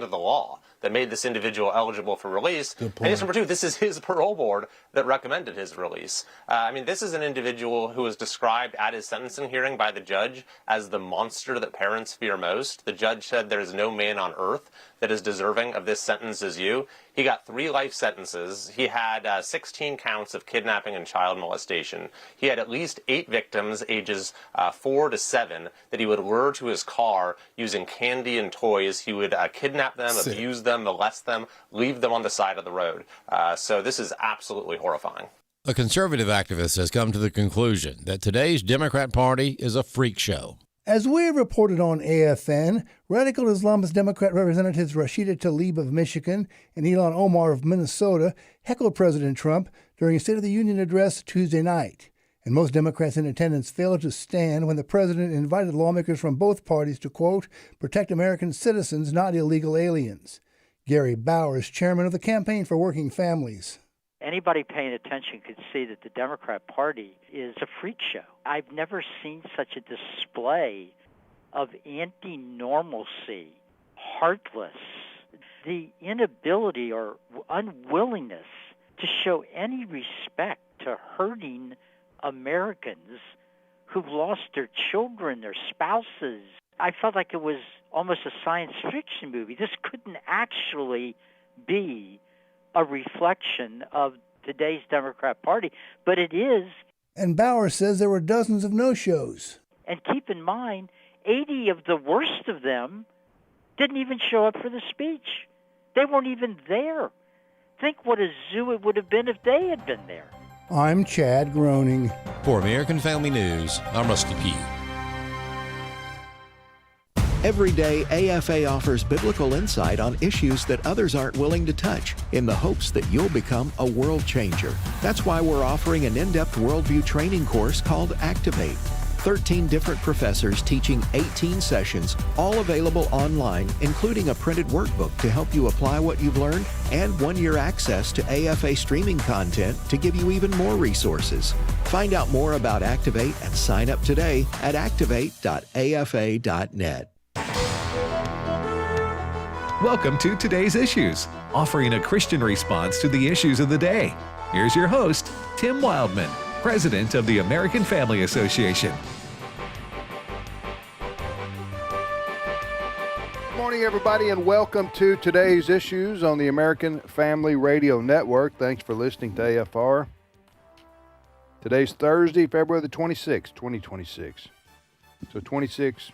into the law that made this individual eligible for release. And number two, this is his parole board that recommended his release. I mean, this is an individual who was described at his sentencing hearing by the judge as the monster that parents fear most. The judge said there is no man on earth that is deserving of this sentence as you. He got 3 life sentences. He had 16 counts of kidnapping and child molestation. He had at least 8 victims, ages 4 to 7, that he would lure to his car using candy and toys. He would kidnap them, abuse them, molest them, leave them on the side of the road. So this is absolutely horrifying. A conservative activist has come to the conclusion that today's Democrat Party is a freak show. As we have reported on AFN, radical Islamist Democrat Representatives Rashida Tlaib of Michigan and Ilhan Omar of Minnesota heckled President Trump during a State of the Union address Tuesday night. And most Democrats in attendance failed to stand when the president invited lawmakers from both parties to, quote, protect American citizens, not illegal aliens. Gary Bowers, chairman of the Campaign for Working Families. Anybody paying attention could see that the Democrat Party is a freak show. I've never seen such a display of anti-normalcy, heartless, the inability or unwillingness to show any respect to hurting Americans who've lost their children, their spouses. I felt like it was almost a science fiction movie. This couldn't actually be a reflection of today's Democrat Party, but it is. And Bauer says there were dozens of no-shows. And keep in mind, 80 of the worst of them didn't even show up for the speech. They weren't even there. Think what a zoo it would have been if they had been there. I'm Chad Groening. For American Family News, I'm Rusty Pugh. Every day, AFA offers biblical insight on issues that others aren't willing to touch in the hopes that you'll become a world changer. That's why we're offering an in-depth worldview training course called Activate. 13 different professors teaching 18 sessions, all available online, including a printed workbook to help you apply what you've learned and 1-year access to AFA streaming content to give you even more resources. Find out more about Activate and sign up today at activate.afa.net. Welcome to Today's Issues, offering a Christian response to the issues of the day. Here's your host, Tim Wildmon, President of the American Family Association. Good morning, everybody, and welcome to Today's Issues on the American Family Radio Network. Thanks for listening to AFR. Today's Thursday, February the 26th, 2026. So 26.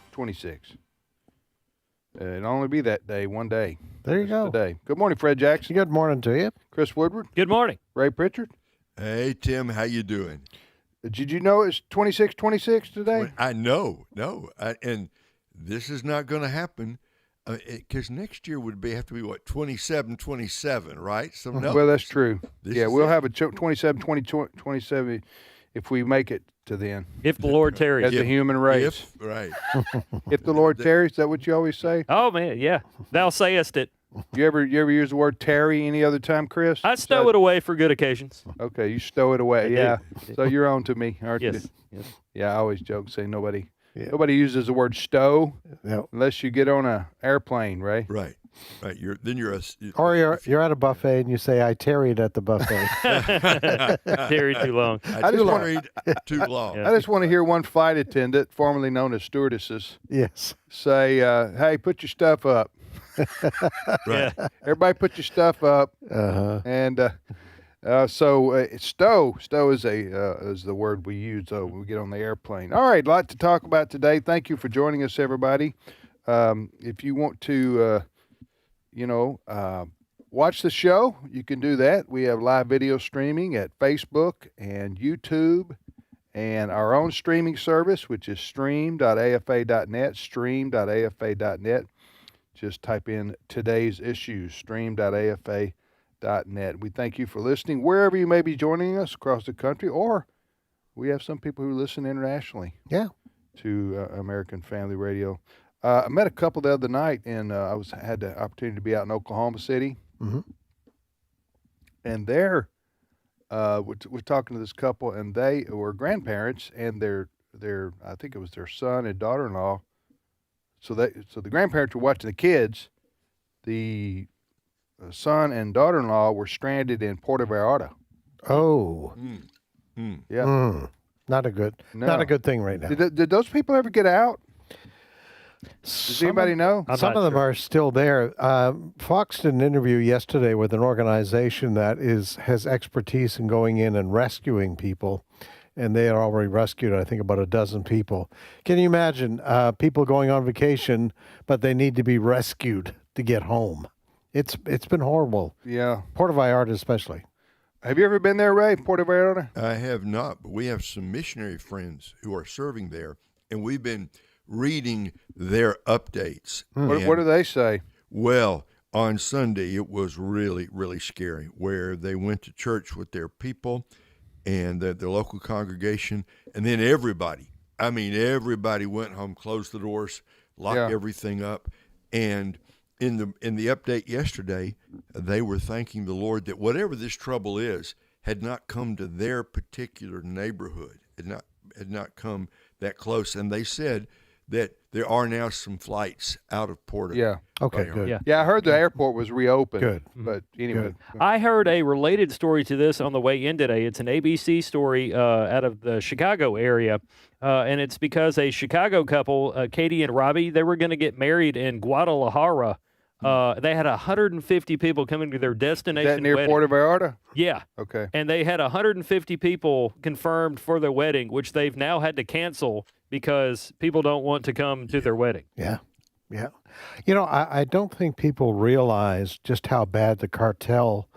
It'll only be that day, one day. There you go. Today. Good morning, Fred Jackson. Good morning to you. Chris Woodward. Good morning. Ray Pritchard. Hey, Tim, how you doing? Did you know it's 26 today? I know. And this is not going to happen because next year would have to be, 27, right? So no. Well, that's true. We'll have a 27 if we make it to then. If the Lord tarries. As the human race. Right. If the Lord tarries, is that what you always say? Oh, man, yeah. Thou sayest it. You ever use the word tarry any other time, Chris? I stow it away for good occasions. Okay, you stow it away. Yeah. So you're on to me, aren't you? Yes. Yeah, I always joke, say nobody uses the word stow unless you get on an airplane, right? Right. You're at a buffet and you say, I tarried at the buffet. Tarried too long. I tarried too long. I just want to hear one flight attendant, formerly known as stewardesses, say, hey, put your stuff up. Right. Everybody put your stuff up. And stow is the word we use when we get on the airplane. All right, a lot to talk about today. Thank you for joining us, everybody. If you want to watch the show, you can do that. We have live video streaming at Facebook and YouTube and our own streaming service, which is stream.afa.net. Just type in Today's Issues, stream.afa.net. We thank you for listening wherever you may be joining us across the country, or we have some people who listen internationally to American Family Radio. I met a couple the other night, and I had the opportunity to be out in Oklahoma City. Mm-hmm. And there, we're talking to this couple, and they were grandparents, and their I think it was their son and daughter-in-law. So the grandparents were watching the kids. the son and daughter-in-law were stranded in Puerto Vallarta. Oh. Yeah. Not a good thing right now. Did those people ever get out? Does anybody know? Some of them are still there. Fox did an interview yesterday with an organization that has expertise in going in and rescuing people, and they are already rescued, I think, about a dozen people. Can you imagine people going on vacation, but they need to be rescued to get home? It's been horrible. Yeah. Puerto Vallarta especially. Have you ever been there, Ray, Puerto Vallarta? I have not, but we have some missionary friends who are serving there, and we've been reading their updates. What do they say? Well, on Sunday, it was really, really scary, where they went to church with their people and their local congregation, and then everybody went home, closed the doors, locked everything up, and in the update yesterday, they were thanking the Lord that whatever this trouble is had not come to their particular neighborhood, had not come that close, and they said that there are now some flights out of Puerto. Yeah. Okay, good. Yeah, I heard the airport was reopened. Good. But anyway. Good. I heard a related story to this on the way in today. It's an ABC story out of the Chicago area, and it's because a Chicago couple, Katie and Robbie, they were going to get married in Guadalajara. They had 150 people coming to their destination Is that near wedding. Puerto Vallarta? Yeah. Okay. And they had 150 people confirmed for their wedding, which they've now had to cancel because people don't want to come to their wedding. Yeah. Yeah. You know, I don't think people realize just how bad the cartel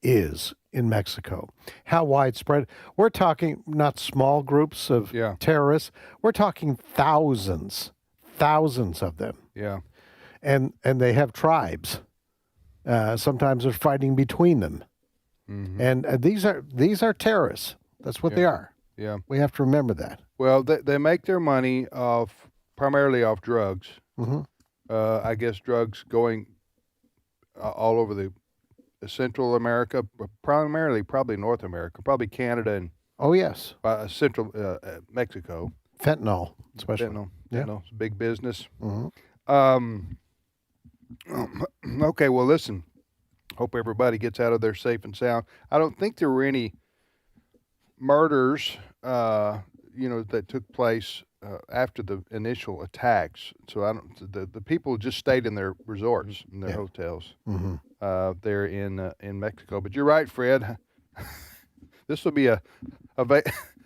is in Mexico, how widespread. We're talking not small groups of terrorists. We're talking thousands of them. Yeah. And they have tribes. Sometimes there's fighting between them. Mm-hmm. And these are terrorists. That's what they are. Yeah. We have to remember that. Well, they make their money primarily off drugs. Mm-hmm. I guess drugs going all over the Central America, but primarily probably North America, probably Canada and Central Mexico. Fentanyl, especially. Fentanyl's a big business. Mm-hmm. Okay, well, listen. Hope everybody gets out of there safe and sound. I don't think there were any murders, that took place after the initial attacks. So the people just stayed in their resorts, in their hotels, there in Mexico. But you're right, Fred. This will be a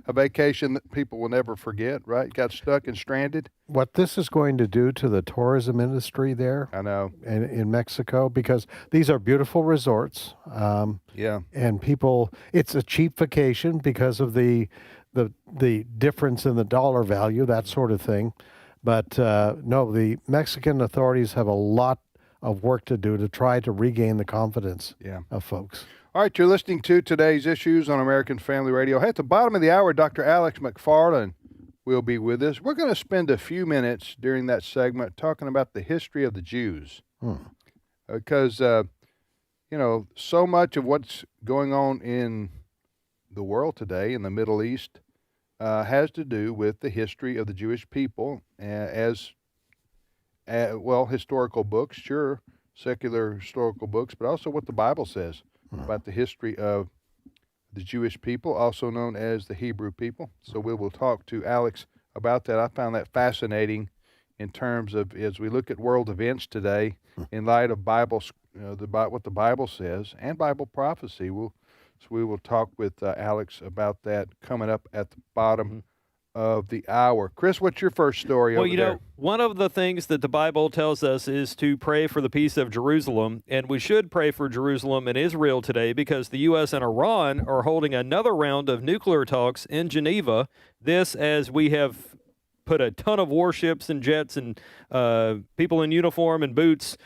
vacation that people will never forget, right? Got stuck and stranded. What this is going to do to the tourism industry there, I know, in Mexico, because these are beautiful resorts. And people, it's a cheap vacation because of the difference in the dollar value, that sort of thing. But no, the Mexican authorities have a lot of work to do to try to regain the confidence of folks. All right, you're listening to today's issues on American Family Radio. Hey, at the bottom of the hour, Dr. Alex McFarland will be with us. We're going to spend a few minutes during that segment talking about the history of the Jews. Because, so much of what's going on in the world today, in the Middle East, has to do with the history of the Jewish people historical books, sure, secular historical books, but also what the Bible says about the history of the Jewish people, also known as the Hebrew people. So we will talk to Alex about that. I found that fascinating in terms of, as we look at world events today, in light of Bible, what the Bible says and Bible prophecy. We will talk with Alex about that coming up at the bottom of the hour. Chris, what's your first story over there? One of the things that the Bible tells us is to pray for the peace of Jerusalem, and we should pray for Jerusalem and Israel today because the U.S. and Iran are holding another round of nuclear talks in Geneva. This, as we have put a ton of warships and jets and people in uniform and boots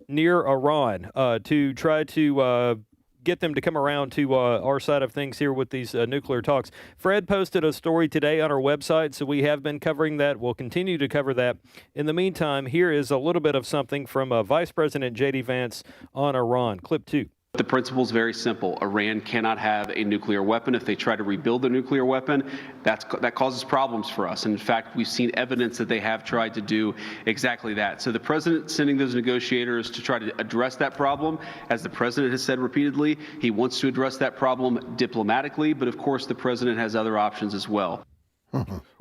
near Iran to try to get them to come around to our side of things here with these nuclear talks. Fred posted a story today on our website, so we have been covering that. We'll continue to cover that. In the meantime, here is a little bit of something from Vice President J.D. Vance on Iran. Clip 2. The principle is very simple. Iran cannot have a nuclear weapon. If they try to rebuild their nuclear weapon, that causes problems for us. And in fact, we've seen evidence that they have tried to do exactly that. So the president sending those negotiators to try to address that problem, as the president has said repeatedly, he wants to address that problem diplomatically, but of course the president has other options as well.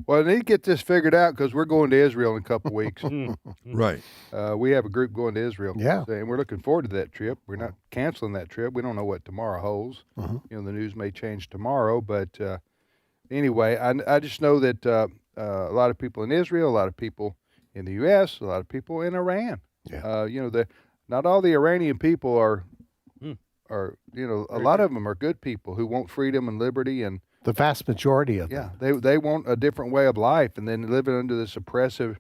Well, I need to get this figured out because we're going to Israel in a couple of weeks. Right. We have a group going to Israel. Yeah. And we're looking forward to that trip. We're not canceling that trip. We don't know what tomorrow holds. You know, the news may change tomorrow. But anyway, I just know that a lot of people in Israel, a lot of people in the U.S., a lot of people in Iran. Yeah. You know, not all the Iranian people are, you know, a lot of them are good people who want freedom and liberty and, the vast majority of them. yeah, they want a different way of life, and then living under this oppressive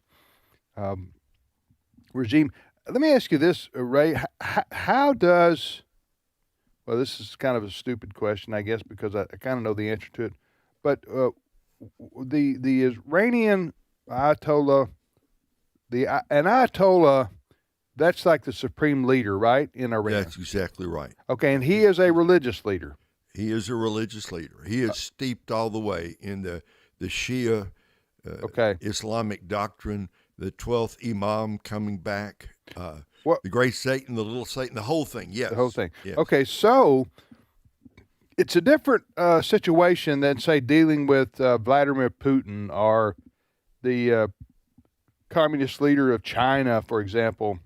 regime. Let me ask you this, Ray. How does, well, this is kind of a stupid question, I guess, because I kind of know the answer to it, but the Iranian Ayatollah, an Ayatollah, that's like the supreme leader, right, in Iran? That's exactly right. Okay, and he is a religious leader. He is a religious leader. He is steeped all the way in the Shia Islamic doctrine, the 12th Imam coming back, the great Satan, the little Satan, the whole thing, yes. The whole thing. Yes. Okay, so it's a different situation than, say, dealing with Vladimir Putin or the communist leader of China, for example,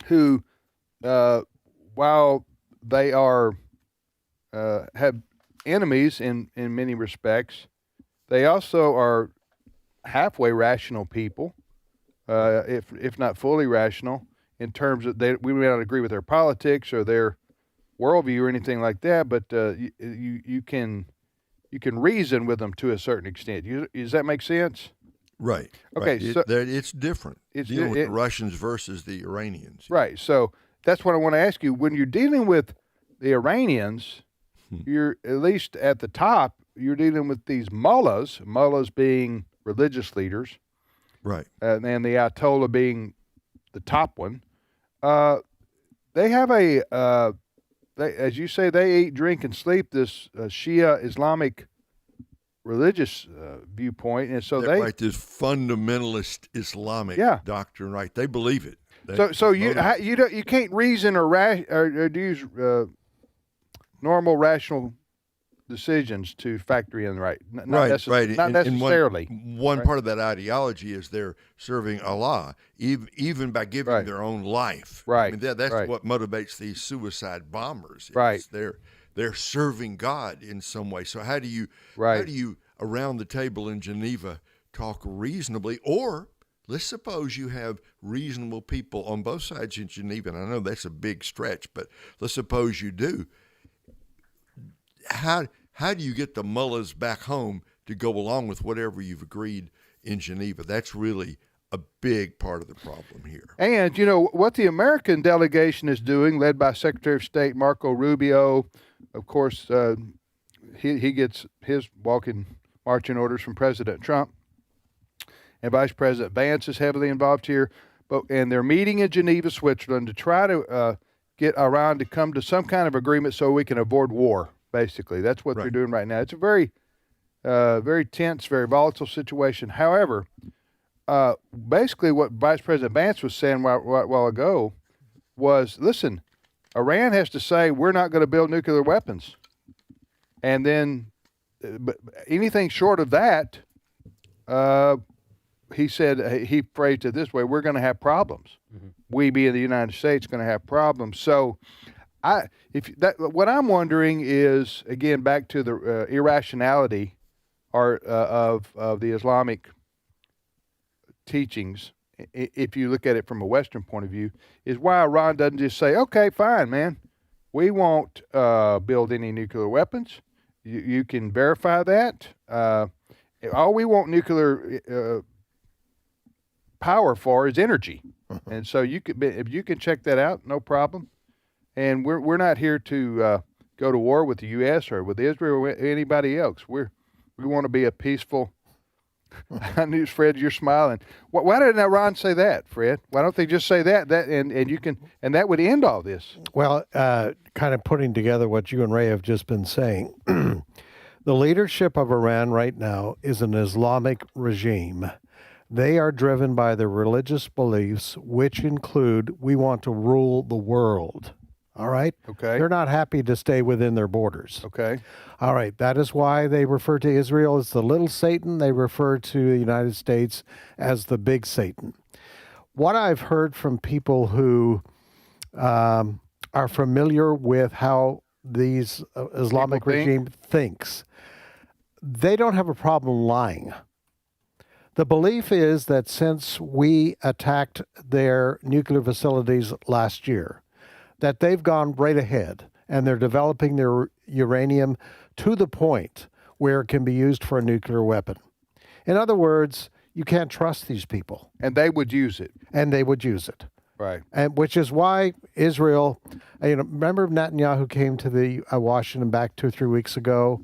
who, while they are have enemies in many respects, they also are halfway rational people, if not fully rational, in terms of we may not agree with their politics or their worldview or anything like that, but you can reason with them to a certain extent. Does that make sense? Right. Okay, right. so it's different. It's dealing with the Russians versus the Iranians. Right. So that's what I want to ask you. When you're dealing with the Iranians, you're at least at the top. You're dealing with these mullahs being religious leaders, right? And the Ayatollah being the top one. They have as you say, they eat, drink, and sleep this Shia Islamic religious viewpoint, and so this fundamentalist Islamic doctrine, right? They believe it. So you can't reason or use normal rational decisions to factor in, right? Not necessarily. One part of that ideology is they're serving Allah, even by giving their own life. Right. I mean, that's what motivates these suicide bombers. Right. They're serving God in some way. So how do you around the table in Geneva talk reasonably? Or let's suppose you have reasonable people on both sides in Geneva, and I know that's a big stretch, but let's suppose you do. How do you get the mullahs back home to go along with whatever you've agreed in Geneva? That's really a big part of the problem here. And, you know, what the American delegation is doing, led by Secretary of State Marco Rubio, of course, he gets his marching orders from President Trump, and Vice President Vance is heavily involved here. And they're meeting in Geneva, Switzerland, to try to get Iran to come to some kind of agreement so we can avoid war. Basically, that's what they're doing right now. It's a very, very tense, very volatile situation. However, basically what Vice President Vance was saying a while ago was, listen, Iran has to say we're not going to build nuclear weapons. And then anything short of that, he said, he phrased it this way, we're going to have problems. Mm-hmm. We, being the United States, going to have problems. So what I'm wondering is, again, back to the irrationality of the Islamic teachings, if you look at it from a Western point of view, is why Iran doesn't just say, okay, fine, man, we won't build any nuclear weapons. You can verify that. All we want nuclear power for is energy. And so if you can check that out, no problem. And we're not here to go to war with the U.S. or with Israel or anybody else. We want to be a peaceful I knew, Fred, you're smiling. Why didn't Iran say that, Fred? Why don't they just say that and that would end all this? Well, kind of putting together what you and Ray have just been saying, the leadership of Iran right now is an Islamic regime. They are driven by their religious beliefs, which include we want to rule the world. All right? Okay. They're not happy to stay within their borders. Okay. All right. That is why they refer to Israel as the little Satan. They refer to the United States as the big Satan. What I've heard from people who are familiar with how these Islamic regime thinks, they don't have a problem lying. The belief is that since we attacked their nuclear facilities last year, that they've gone right ahead and they're developing their uranium to the point where it can be used for a nuclear weapon. In other words, you can't trust these people. And they would use it. And they would use it. Right. And which is why Israel, remember Netanyahu came to the Washington back 2 or 3 weeks ago,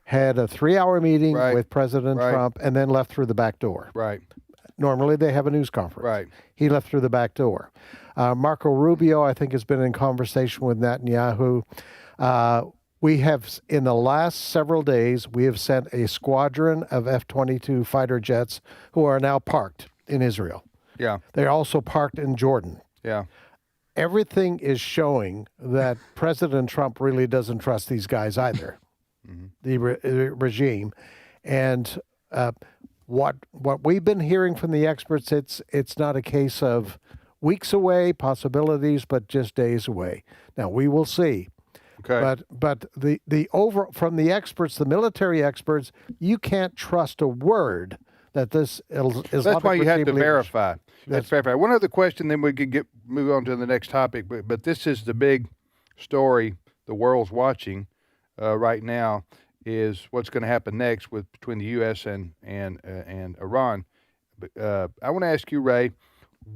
had a 3-hour meeting with President Trump, and then left through the back door. Right. Normally they have a news conference. Right. He left through the back door. Marco Rubio, I think, has been in conversation with Netanyahu. We have, in the last several days, we have sent a squadron of F-22 fighter jets who are now parked in Israel. Yeah. They're also parked in Jordan. Yeah. Everything is showing that President Trump really doesn't trust these guys either, the regime. And what we've been hearing from the experts, it's not a case of weeks away, possibilities, but just days away. Now, we will see. Okay. But from the experts, the military experts, you can't trust a word that this Islamic That's why you have to regime verify. That's verify. One other question, then we could move on to the next topic. But this is the big story the world's watching right now, is what's going to happen next between the U.S. and Iran. But I want to ask you, Ray,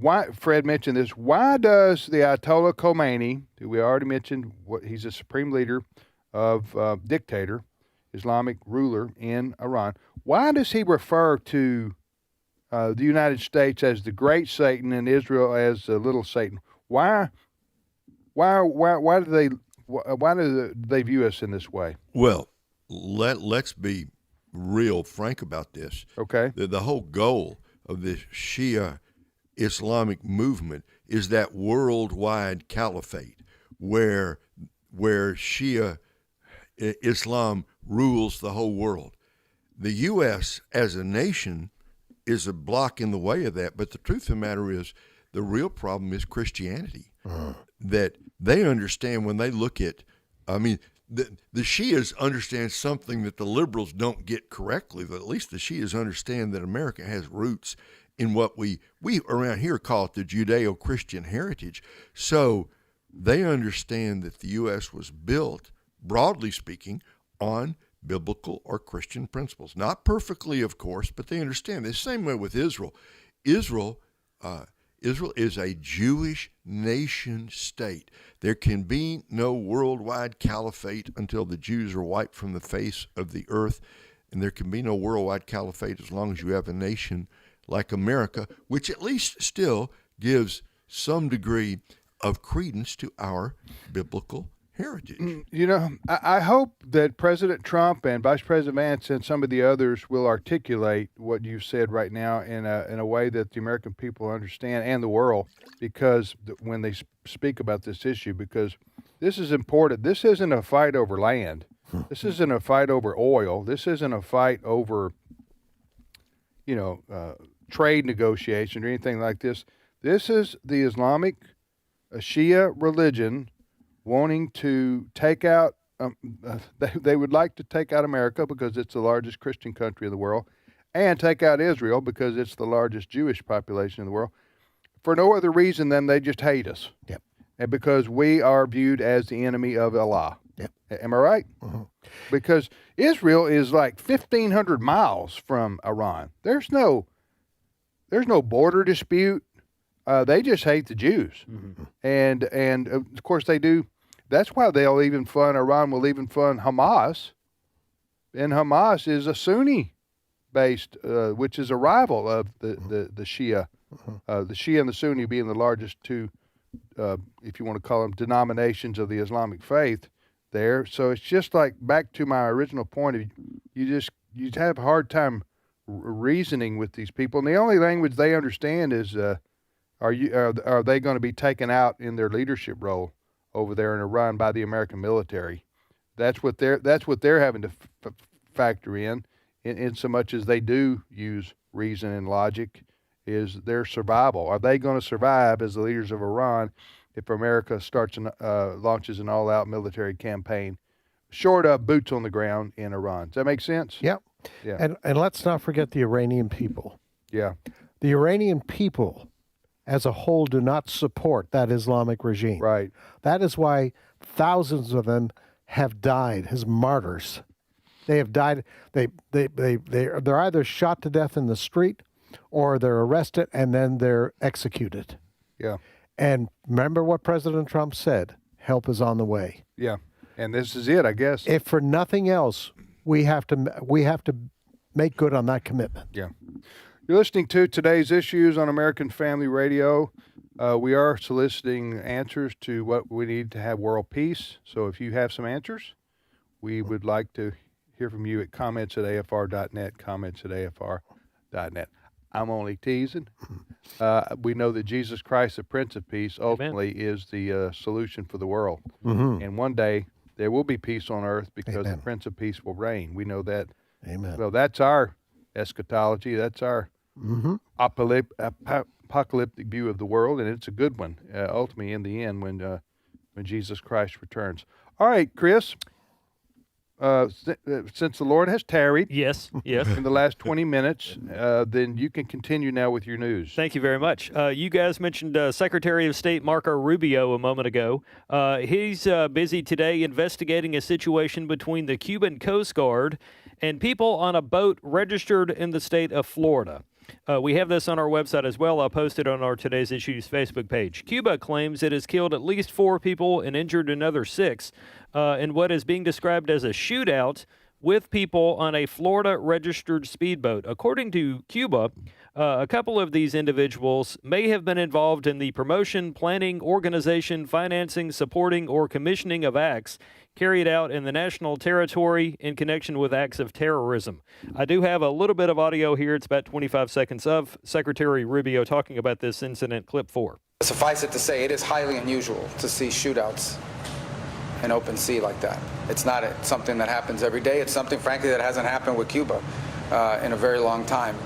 why? Fred mentioned this. Why does the Ayatollah Khomeini, who we already mentioned, he's a supreme leader of dictator, Islamic ruler in Iran, why does he refer to the United States as the great Satan and Israel as the little Satan? Why do they view us in this way? Well, let's be real frank about this. Okay. The whole goal of this Shia Islamic movement is that worldwide caliphate where Shia Islam rules the whole world. The U.S. as a nation is a block in the way of that, but the truth of the matter is the real problem is Christianity. That they understand when they look at, the Shias understand something that the liberals don't get correctly, but at least the Shias understand that America has roots in what we around here call it the Judeo-Christian heritage. So they understand that the U.S. was built, broadly speaking, on biblical or Christian principles. Not perfectly, of course, but they understand. The same way with Israel. Israel is a Jewish nation state. There can be no worldwide caliphate until the Jews are wiped from the face of the earth, and there can be no worldwide caliphate as long as you have a nation like America, which at least still gives some degree of credence to our biblical heritage. I hope that President Trump and Vice President Vance and some of the others will articulate what you said right now in a way that the American people understand and the world, because when they speak about this issue, because this is important. This isn't a fight over land. This isn't a fight over oil. This isn't a fight over, trade negotiation or anything like this. This is the Islamic Shia religion wanting to take out, they would like to take out America because it's the largest Christian country in the world, and take out Israel because it's the largest Jewish population in the world, for no other reason than they just hate us. Yep. And because we are viewed as the enemy of Allah. Yep. Am I right? Mm-hmm. Because Israel is like 1,500 miles from Iran. There's no border dispute. They just hate the Jews. Mm-hmm. And of course they do. That's why Iran will even fund Hamas. And Hamas is a Sunni based, which is a rival of the Shia. The Shia and the Sunni being the largest two, if you want to call them, denominations of the Islamic faith there. So it's just like, back to my original point, you have a hard time reasoning with these people. And the only language they understand is, are they going to be taken out in their leadership role over there in Iran by the American military? That's what they're having to factor in so much as they do use reason and logic, is their survival. Are they going to survive as the leaders of Iran if America launches an all-out military campaign, short of boots on the ground in Iran? Does that make sense? Yep. Yeah. And let's not forget the Iranian people. Yeah. The Iranian people as a whole do not support that Islamic regime. Right. That is why thousands of them have died as martyrs. They have died. They're either shot to death in the street, or they're arrested and then they're executed. Yeah. And remember what President Trump said: help is on the way. Yeah. And this is it, I guess. If for nothing else, we have to make good on that commitment. Yeah. You're listening to today's issues on American Family Radio. We are soliciting answers to what we need to have world peace. So if you have some answers, we would like to hear from you at comments@afr.net, comments@afr.net. I'm only teasing. We know that Jesus Christ, the Prince of Peace, ultimately is the solution for the world. Mm-hmm. And one day there will be peace on earth because Amen. the Prince of Peace will reign. We know that. Amen. Well, that's our eschatology. That's our apocalyptic view of the world, and it's a good one, ultimately in the end when Jesus Christ returns. All right, Chris. Since the Lord has tarried, yes, in the last 20 minutes, then you can continue now with your news. Thank you very much. You guys mentioned Secretary of State Marco Rubio a moment ago. He's busy today investigating a situation between the Cuban Coast Guard and people on a boat registered in the state of Florida. We have this on our website as well. I'll post it on our Today's Issues Facebook page. Cuba claims it has killed at least 4 people and injured another 6 in what is being described as a shootout with people on a Florida-registered speedboat. According to Cuba, a couple of these individuals may have been involved in the promotion, planning, organization, financing, supporting, or commissioning of acts carried out in the national territory in connection with acts of terrorism. I do have a little bit of audio here. It's about 25 seconds of Secretary Rubio talking about this incident, clip 4. Suffice it to say, it is highly unusual to see shootouts in open sea like that. It's not something that happens every day. It's something, frankly, that hasn't happened with Cuba in a very long time.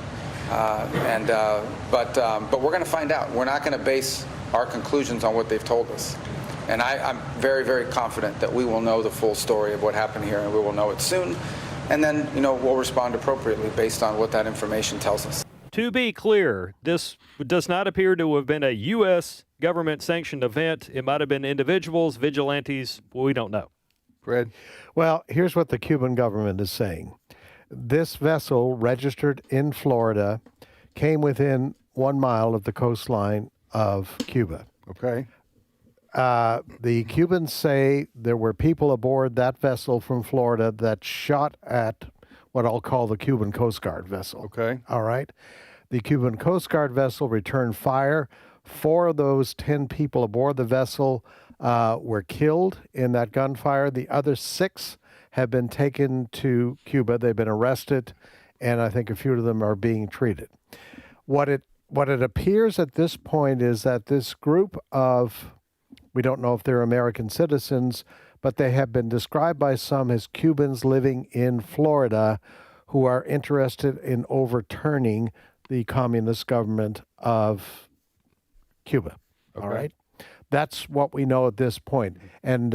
But we're going to find out. We're not going to base our conclusions on what they've told us. And I'm very, very confident that we will know the full story of what happened here, and we will know it soon. And then, we'll respond appropriately based on what that information tells us. To be clear, this does not appear to have been a U.S. government-sanctioned event. It might have been individuals, vigilantes. We don't know. Fred? Well, here's what the Cuban government is saying. This vessel, registered in Florida, came within 1 mile of the coastline of Cuba. Okay. The Cubans say there were people aboard that vessel from Florida that shot at what I'll call the Cuban Coast Guard vessel. Okay. All right. The Cuban Coast Guard vessel returned fire. 4 of those 10 people aboard the vessel were killed in that gunfire. The other 6 have been taken to Cuba. They've been arrested, and I think a few of them are being treated. What it appears at this point is that this group of, we don't know if they're American citizens, but they have been described by some as Cubans living in Florida who are interested in overturning the communist government of Cuba. Okay. All right? That's what we know at this point. And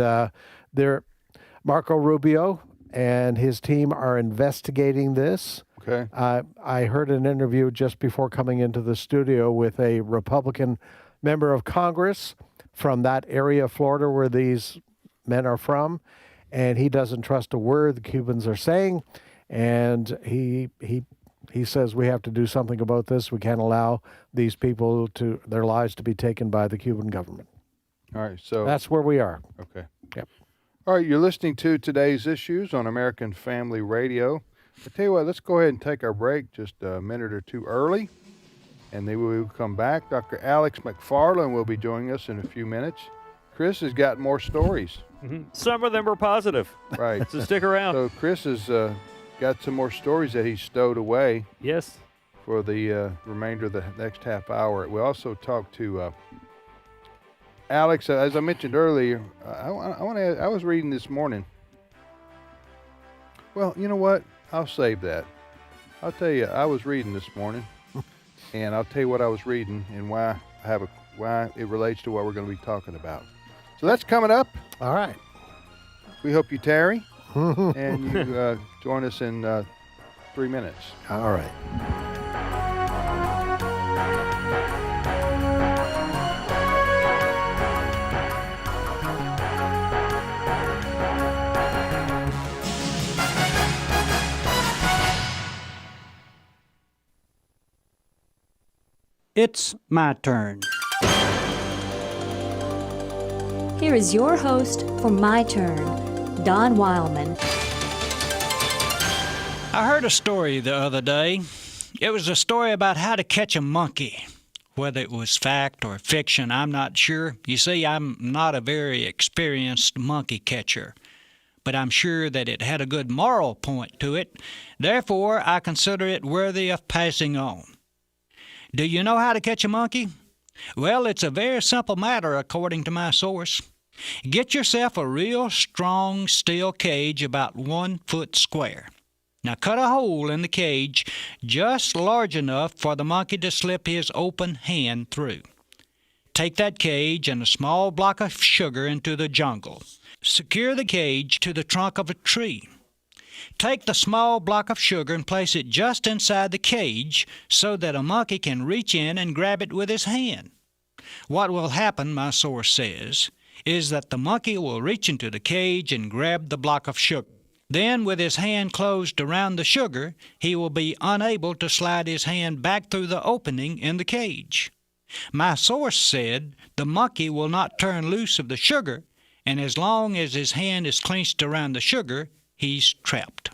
Marco Rubio and his team are investigating this. Okay. I heard an interview just before coming into the studio with a Republican member of Congress from that area of Florida where these men are from, and he doesn't trust a word the Cubans are saying, and he says we have to do something about this. We can't allow these people their lives to be taken by the Cuban government. All right, so that's where we are. Okay. Yep. All right, you're listening to Today's Issues on American Family Radio. I tell you what, let's go ahead and take our break just a minute or two early, and then we will come back. Dr. Alex McFarland will be joining us in a few minutes. Chris has got more stories. Mm-hmm. Some of them are positive. Right. So stick around. So Chris has got some more stories that he's stowed away. Yes. For the remainder of the next half hour. We also talked to Alex. As I mentioned earlier, I was reading this morning. Well, you know what? I'll save that. I'll tell you, I was reading this morning, and I'll tell you what I was reading and why it relates to what we're going to be talking about. So that's coming up. All right. We hope you tarry, and you join us in 3 minutes. All right. It's my turn. Here is your host for My Turn, Don Wildmon. I heard a story the other day. It was a story about how to catch a monkey. Whether it was fact or fiction, I'm not sure. You see, I'm not a very experienced monkey catcher, but I'm sure that it had a good moral point to it. Therefore, I consider it worthy of passing on. Do you know how to catch a monkey? Well, it's a very simple matter according to my source. Get yourself a real strong steel cage about 1 foot square. Now cut a hole in the cage just large enough for the monkey to slip his open hand through. Take that cage and a small block of sugar into the jungle. Secure the cage to the trunk of a tree. Take the small block of sugar and place it just inside the cage so that a monkey can reach in and grab it with his hand. What will happen, my source says, is that the monkey will reach into the cage and grab the block of sugar. Then, with his hand closed around the sugar, he will be unable to slide his hand back through the opening in the cage. My source said the monkey will not turn loose of the sugar, and as long as his hand is clenched around the sugar, he's trapped.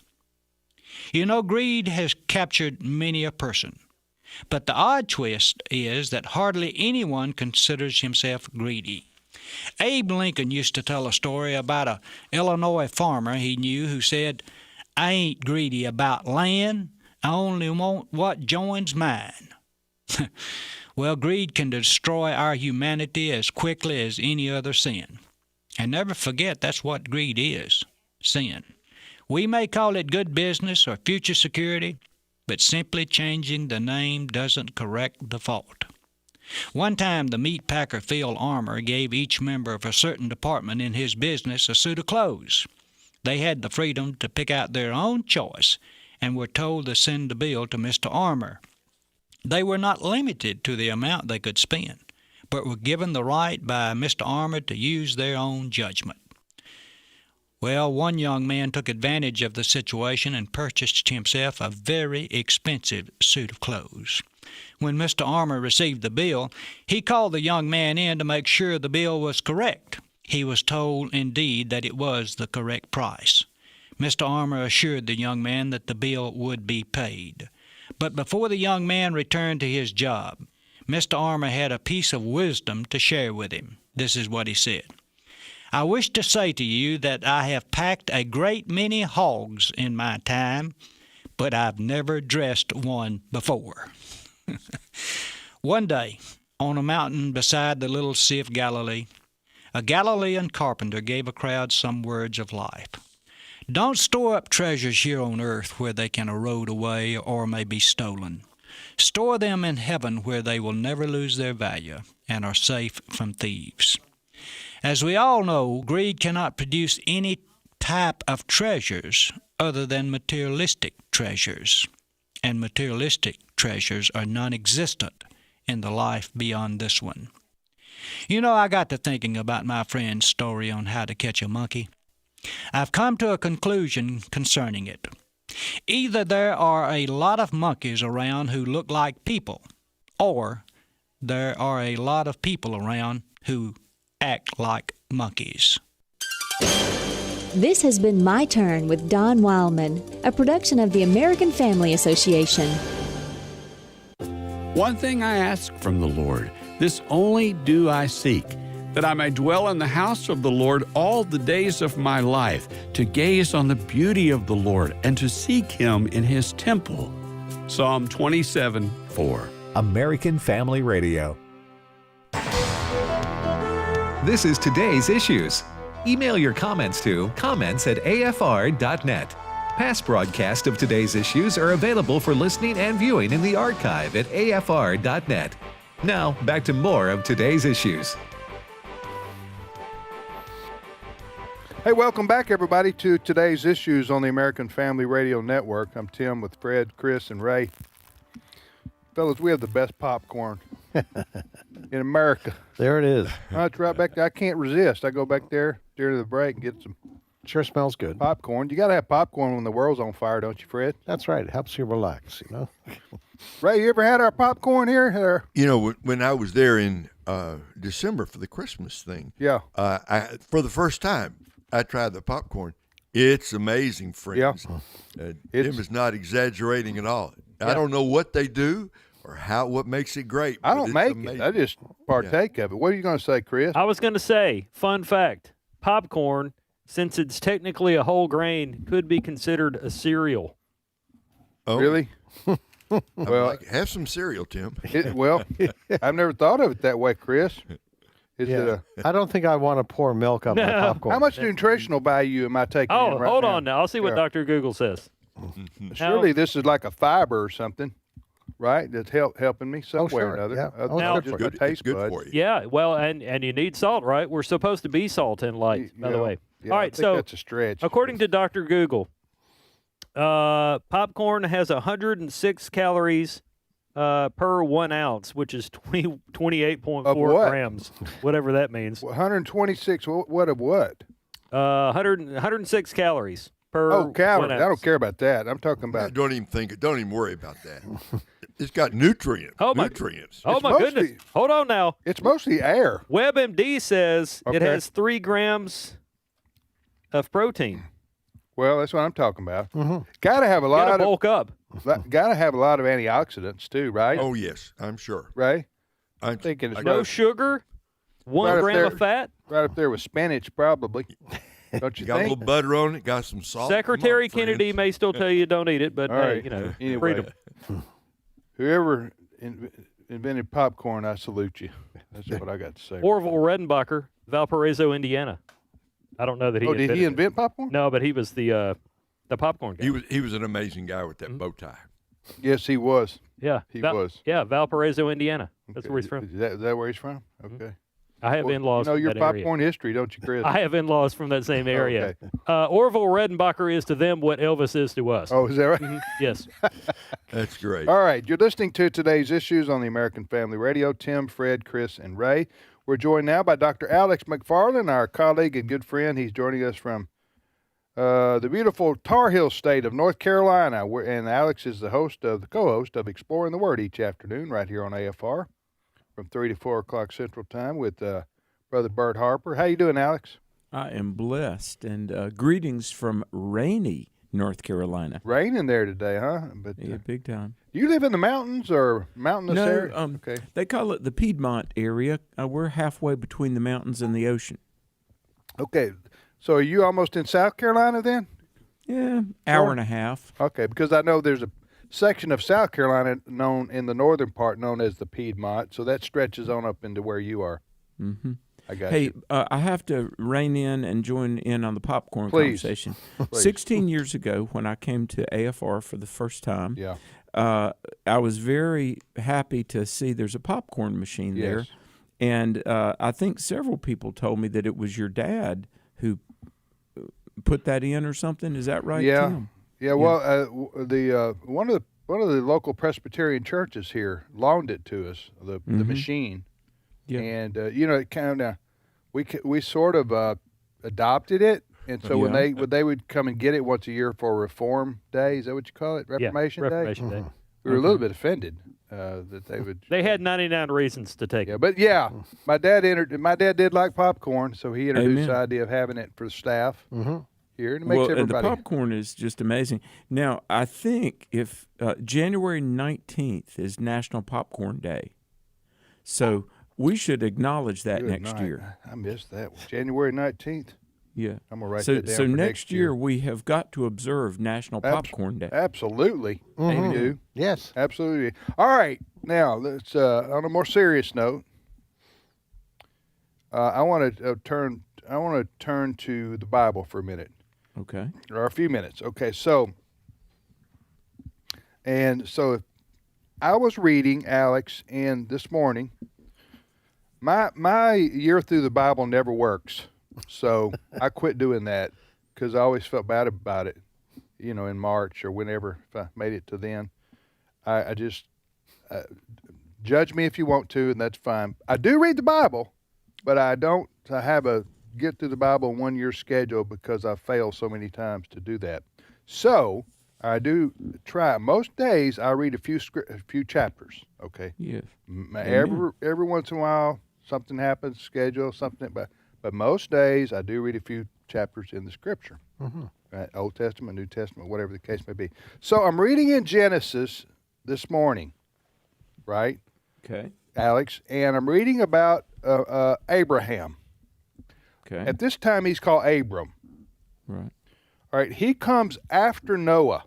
You know, greed has captured many a person. But the odd twist is that hardly anyone considers himself greedy. Abe Lincoln used to tell a story about an Illinois farmer he knew who said, "I ain't greedy about land, I only want what joins mine." Well, greed can destroy our humanity as quickly as any other sin. And never forget that's what greed is, sin. We may call it good business or future security, but simply changing the name doesn't correct the fault. One time, the meat packer Phil Armour gave each member of a certain department in his business a suit of clothes. They had the freedom to pick out their own choice and were told to send the bill to Mr. Armour. They were not limited to the amount they could spend, but were given the right by Mr. Armour to use their own judgment. Well, one young man took advantage of the situation and purchased himself a very expensive suit of clothes. When Mr. Armour received the bill, he called the young man in to make sure the bill was correct. He was told, indeed, that it was the correct price. Mr. Armour assured the young man that the bill would be paid. But before the young man returned to his job, Mr. Armour had a piece of wisdom to share with him. This is what he said. "I wish to say to you that I have packed a great many hogs in my time, but I've never dressed one before." One day, on a mountain beside the little Sea of Galilee, a Galilean carpenter gave a crowd some words of life. Don't store up treasures here on earth where they can erode away or may be stolen. Store them in heaven where they will never lose their value and are safe from thieves. As we all know, greed cannot produce any type of treasures other than materialistic treasures, and materialistic treasures are non-existent in the life beyond this one. You know, I got to thinking about my friend's story on how to catch a monkey. I've come to a conclusion concerning it. Either there are a lot of monkeys around who look like people, or there are a lot of people around who act like monkeys. This has been My Turn with Don Wildmon, a production of the American Family Association. One thing I ask from the Lord, this only do I seek, that I may dwell in the house of the Lord all the days of my life, to gaze on the beauty of the Lord and to seek him in his temple. Psalm 27:4. American Family Radio. This is today's issues. Email your comments to comments@afr.net. Past broadcasts of today's issues are available for listening and viewing in the archive at afr.net. Now, back to more of today's issues. Hey, welcome back, everybody, to today's issues on the American Family Radio Network. I'm Tim with Fred, Chris, and Ray. Fellas, we have the best popcorn in America. There it is. It's right back there. I can't resist. I go back there during the break and get some. Sure smells good. Popcorn. You got to have popcorn when the world's on fire, don't you, Fred? That's right. It helps you relax, you know. Ray, you ever had our popcorn here? You know, when I was there in December for the Christmas thing, yeah, for the first time, I tried the popcorn. It's amazing, friends. Yeah. Tim is not exaggerating at all. Yeah. I don't know what they do or what makes it great. I don't make it. I just partake of it. What are you going to say, Chris? I was going to say, fun fact, popcorn, since it's technically a whole grain, could be considered a cereal. Oh, really? Well, have some cereal, Tim. I've never thought of it that way, Chris. I don't think I want to pour milk on my popcorn. How much nutritional value am I taking? Oh, in right hold now? on now. I'll see what Dr. Google says. Surely this is like a fiber or something, right? That's helping me somewhere or another. Yeah. Other than just my taste good buds. for you. Yeah, well, and you need salt, right? We're supposed to be salt in light, by the way. Yeah, All I right, think so that's a stretch. according to Dr. Google, popcorn has 106 calories per 1 ounce, which is 28.4 grams, whatever that means. 126. What of what? 106 calories per. Calories. 1 ounce. I don't care about that. I'm talking about. Don't even worry about that. It's got nutrients. Oh my goodness! Hold on now. It's mostly air. WebMD says it Okay. has 3 grams of protein. Well, that's what I'm talking about. Got to have a lot Gotta of bulk up. Got to have a lot of antioxidants too, right? Oh yes, I'm sure. Ray, I'm thinking it's No right, sugar, 1 right up gram there- of fat. right up there with spinach, probably. Don't you Got a think? little butter on it. Got some salt. Secretary Come on, Kennedy friends. may still tell you don't eat it, but All right. anyway. Anyway, whoever invented popcorn, I salute you. That's what I got to say. Orville Redenbacher, Valparaiso, Indiana. I don't know that he. Did he invented it. invent popcorn? No, but he was the popcorn guy. He was an amazing guy with that bow tie. Yes, he was. Yeah, He was. Yeah, Valparaiso, Indiana. That's where he's from. Is that where he's from? Okay. I have in-laws. You know from your that area. popcorn history, don't you, Chris? I have in-laws from that same area. Okay. Orville Redenbacher is to them what Elvis is to us. Oh, is that right? Yes. That's great. All right. You're listening to today's issues on the American Family Radio. Tim, Fred, Chris, and Ray. We're joined now by Dr. Alex McFarland, our colleague and good friend. He's joining us from the beautiful Tar Heel state of North Carolina. And Alex is the co-host of Exploring the Word each afternoon right here on AFR from 3 to 4 o'clock Central Time with Brother Bert Harper. How you doing, Alex? I am blessed, and greetings from rainy North Carolina. Raining there today, huh? But Yeah, big time. do you live in the mountains or mountainous No, area? okay. They call it the Piedmont area. We're halfway between the mountains and the ocean. Okay. So are you almost in South Carolina then? Yeah, hour and a half. Okay, because I know there's a section of South Carolina known in the northern part known as the Piedmont, so that stretches on up into where you are. Mm-hmm. I got Hey, you. I have to rein in and join in on the popcorn Please. conversation. Please. 16 years ago, when I came to AFR for the first time, Yeah. I was very happy to see there's a popcorn machine there. Yes. And I think several people told me that it was your dad who put that in or something. Is that right, Yeah. Tim? Yeah, well, one of the local Presbyterian churches here loaned it to us, the machine. Yeah. And it kind of we sort of adopted it, and so when they would come and get it once a year for Reform Day, is that what you call it, Reformation Day? Reformation Day. We were a little bit offended that they would. They had 99 reasons to take it. But my dad did like popcorn, so he introduced the idea of having it for the staff. here, and it makes well, and everybody. the popcorn is just amazing. Now, I think if January 19th is National Popcorn Day, so we should acknowledge that Good next night. year. I missed that one. January 19th. Yeah. I'm going to write so, that down So for next year we have got to observe National Popcorn Day. Absolutely. We do. Yes. Absolutely. All right. Now, let's on a more serious note, I want to turn to the Bible for a minute. Okay. Or a few minutes. Okay. So I was reading, Alex, and this morning, my year through the Bible never works. So I quit doing that because I always felt bad about it, in March or whenever, if I made it to then. I just, judge me if you want to, and that's fine. I do read the Bible, but I have a get through the Bible in 1 year schedule because I failed so many times to do that. So I do try. Most days I read a few chapters, okay? Yes. Every once in a while, something happens, schedule, something, but most days I do read a few chapters in the Scripture, right? Old Testament, New Testament, whatever the case may be. So I'm reading in Genesis this morning, right? Okay. Alex, and I'm reading about Abraham. Okay. At this time, he's called Abram. Right. All right. He comes after Noah,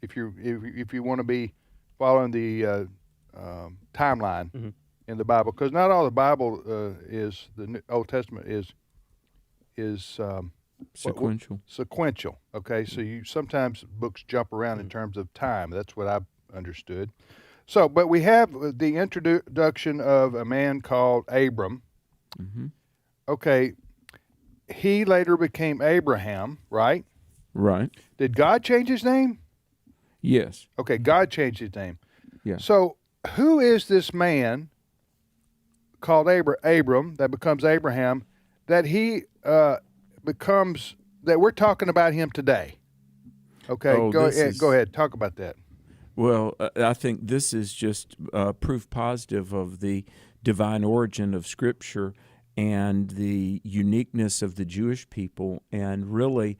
if you want to be following the timeline in the Bible, because not all the Bible is the Old Testament is sequential. Sequential. Okay. So sometimes books jump around in terms of time. That's what I've understood. So, but we have the introduction of a man called Abram. Okay. He later became Abraham, right? Right. Did God change his name? Yes. Okay, God changed his name. Yeah. So, who is this man called Abram that becomes Abraham that he becomes, that we're talking about him today? Okay, go ahead, talk about that. Well, I think this is just proof positive of the divine origin of Scripture and the uniqueness of the Jewish people. And really,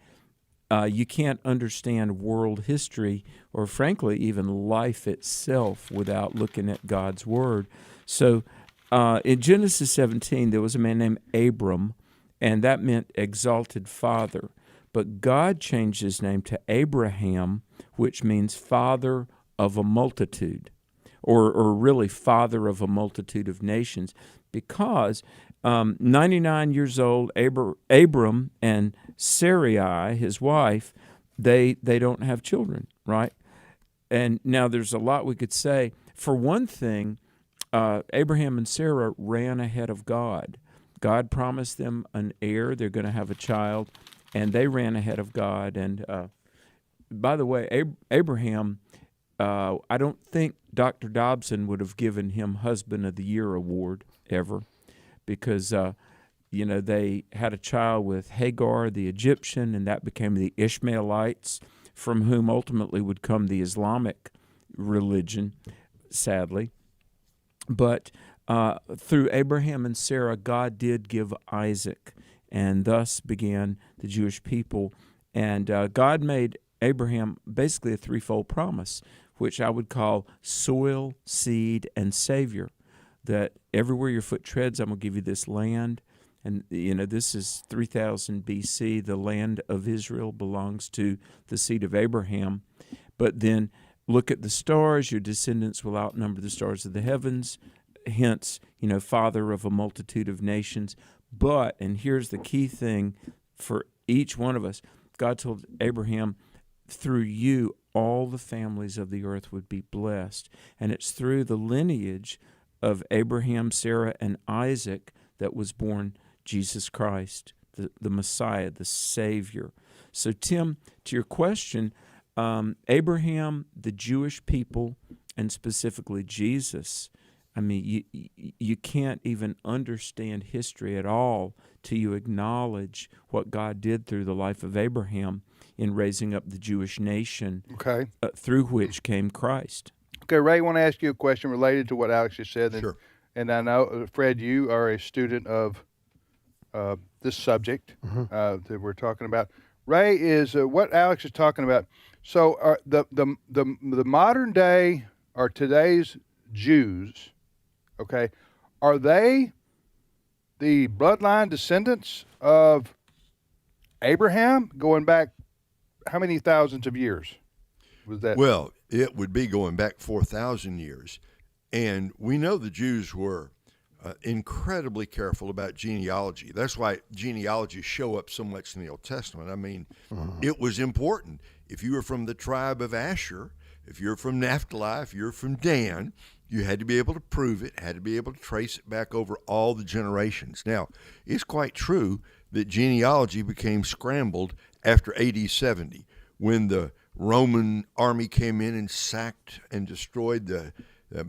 you can't understand world history or, frankly, even life itself without looking at God's Word. So in Genesis 17, there was a man named Abram, and that meant exalted father. But God changed his name to Abraham, which means father of a multitude, or really father of a multitude of nations, because 99 years old, Abram and Sarai, his wife, they don't have children, right? And now there's a lot we could say. For one thing, Abraham and Sarah ran ahead of God. God promised them an heir. They're going to have a child, and they ran ahead of God. And by the way, Abraham, I don't think Dr. Dobson would have given him Husband of the Year award ever, because they had a child with Hagar, the Egyptian, and that became the Ishmaelites, from whom ultimately would come the Islamic religion, sadly. But through Abraham and Sarah, God did give Isaac, and thus began the Jewish people. And God made Abraham basically a threefold promise, which I would call soil, seed, and Savior. That everywhere your foot treads, I'm going to give you this land. And, this is 3000 B.C. The land of Israel belongs to the seed of Abraham. But then look at the stars. Your descendants will outnumber the stars of the heavens. Hence, father of a multitude of nations. But, and here's the key thing for each one of us, God told Abraham, through you, all the families of the earth would be blessed. And it's through the lineage of Abraham, Sarah, and Isaac that was born Jesus Christ, the Messiah, the Savior. So, Tim, to your question, Abraham, the Jewish people, and specifically Jesus, I mean, you can't even understand history at all till you acknowledge what God did through the life of Abraham in raising up the Jewish nation, through which came Christ. Okay, Ray, I want to ask you a question related to what Alex just said. Sure. And I know, Fred, you are a student of this subject that we're talking about. Ray, is what Alex is talking about. So the modern day or today's Jews, okay, are they the bloodline descendants of Abraham going back how many thousands of years? Was that? Well, it would be going back 4,000 years. And we know the Jews were incredibly careful about genealogy. That's why genealogies show up so much in the Old Testament. I mean, it was important. If you were from the tribe of Asher, if you're from Naphtali, if you're from Dan, you had to be able to prove it, had to be able to trace it back over all the generations. Now, it's quite true that genealogy became scrambled after AD 70 when the Roman army came in and sacked and destroyed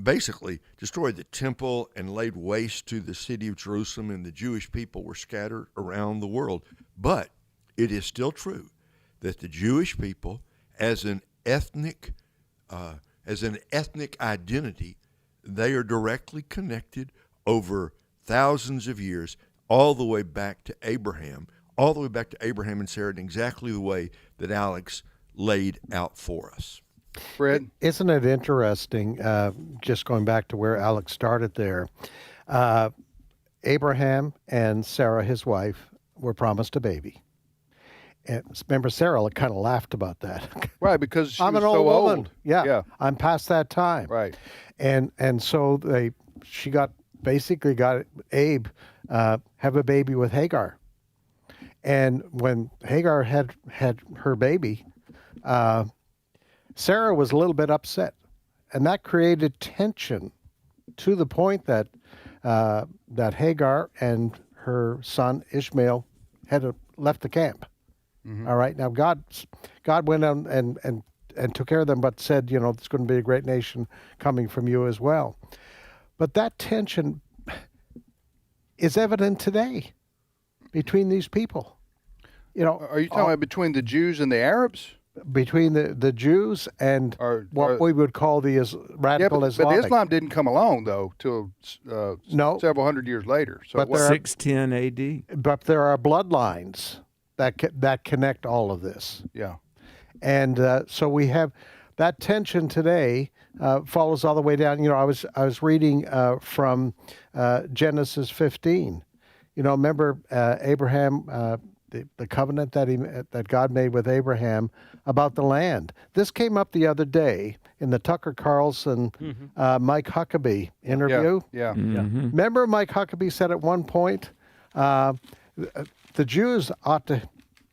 basically destroyed the temple and laid waste to the city of Jerusalem, and the Jewish people were scattered around the world. But it is still true that the Jewish people, as an ethnic identity, they are directly connected over thousands of years, all the way back to Abraham, and Sarah, in exactly the way that Alex laid out for us. Fred? Isn't it interesting, just going back to where Alex started there, Abraham and Sarah, his wife, were promised a baby. And remember, Sarah kind of laughed about that. Right, because she I'm was an so old woman. old. Yeah, I'm past that time. Right. And so she basically got Abe have a baby with Hagar. And when Hagar had her baby, Sarah was a little bit upset, and that created tension to the point that that Hagar and her son Ishmael had left the camp. Mm-hmm. All right, now God went on and took care of them, but said, there's going to be a great nation coming from you as well. But that tension is evident today between these people. Are you talking about between the Jews and the Arabs? Between the Jews and what we would call the radical Islamic. But Islam didn't come along, though, till several hundred years later. So but 610 AD. But there are bloodlines that connect all of this. Yeah. And so we have that tension today follows all the way down. I was reading from Genesis 15. Remember Abraham, the covenant that God made with Abraham about the land. This came up the other day in the Tucker Carlson Mike Huckabee interview. Yeah. Mm-hmm. Remember Mike Huckabee said at one point, the Jews ought to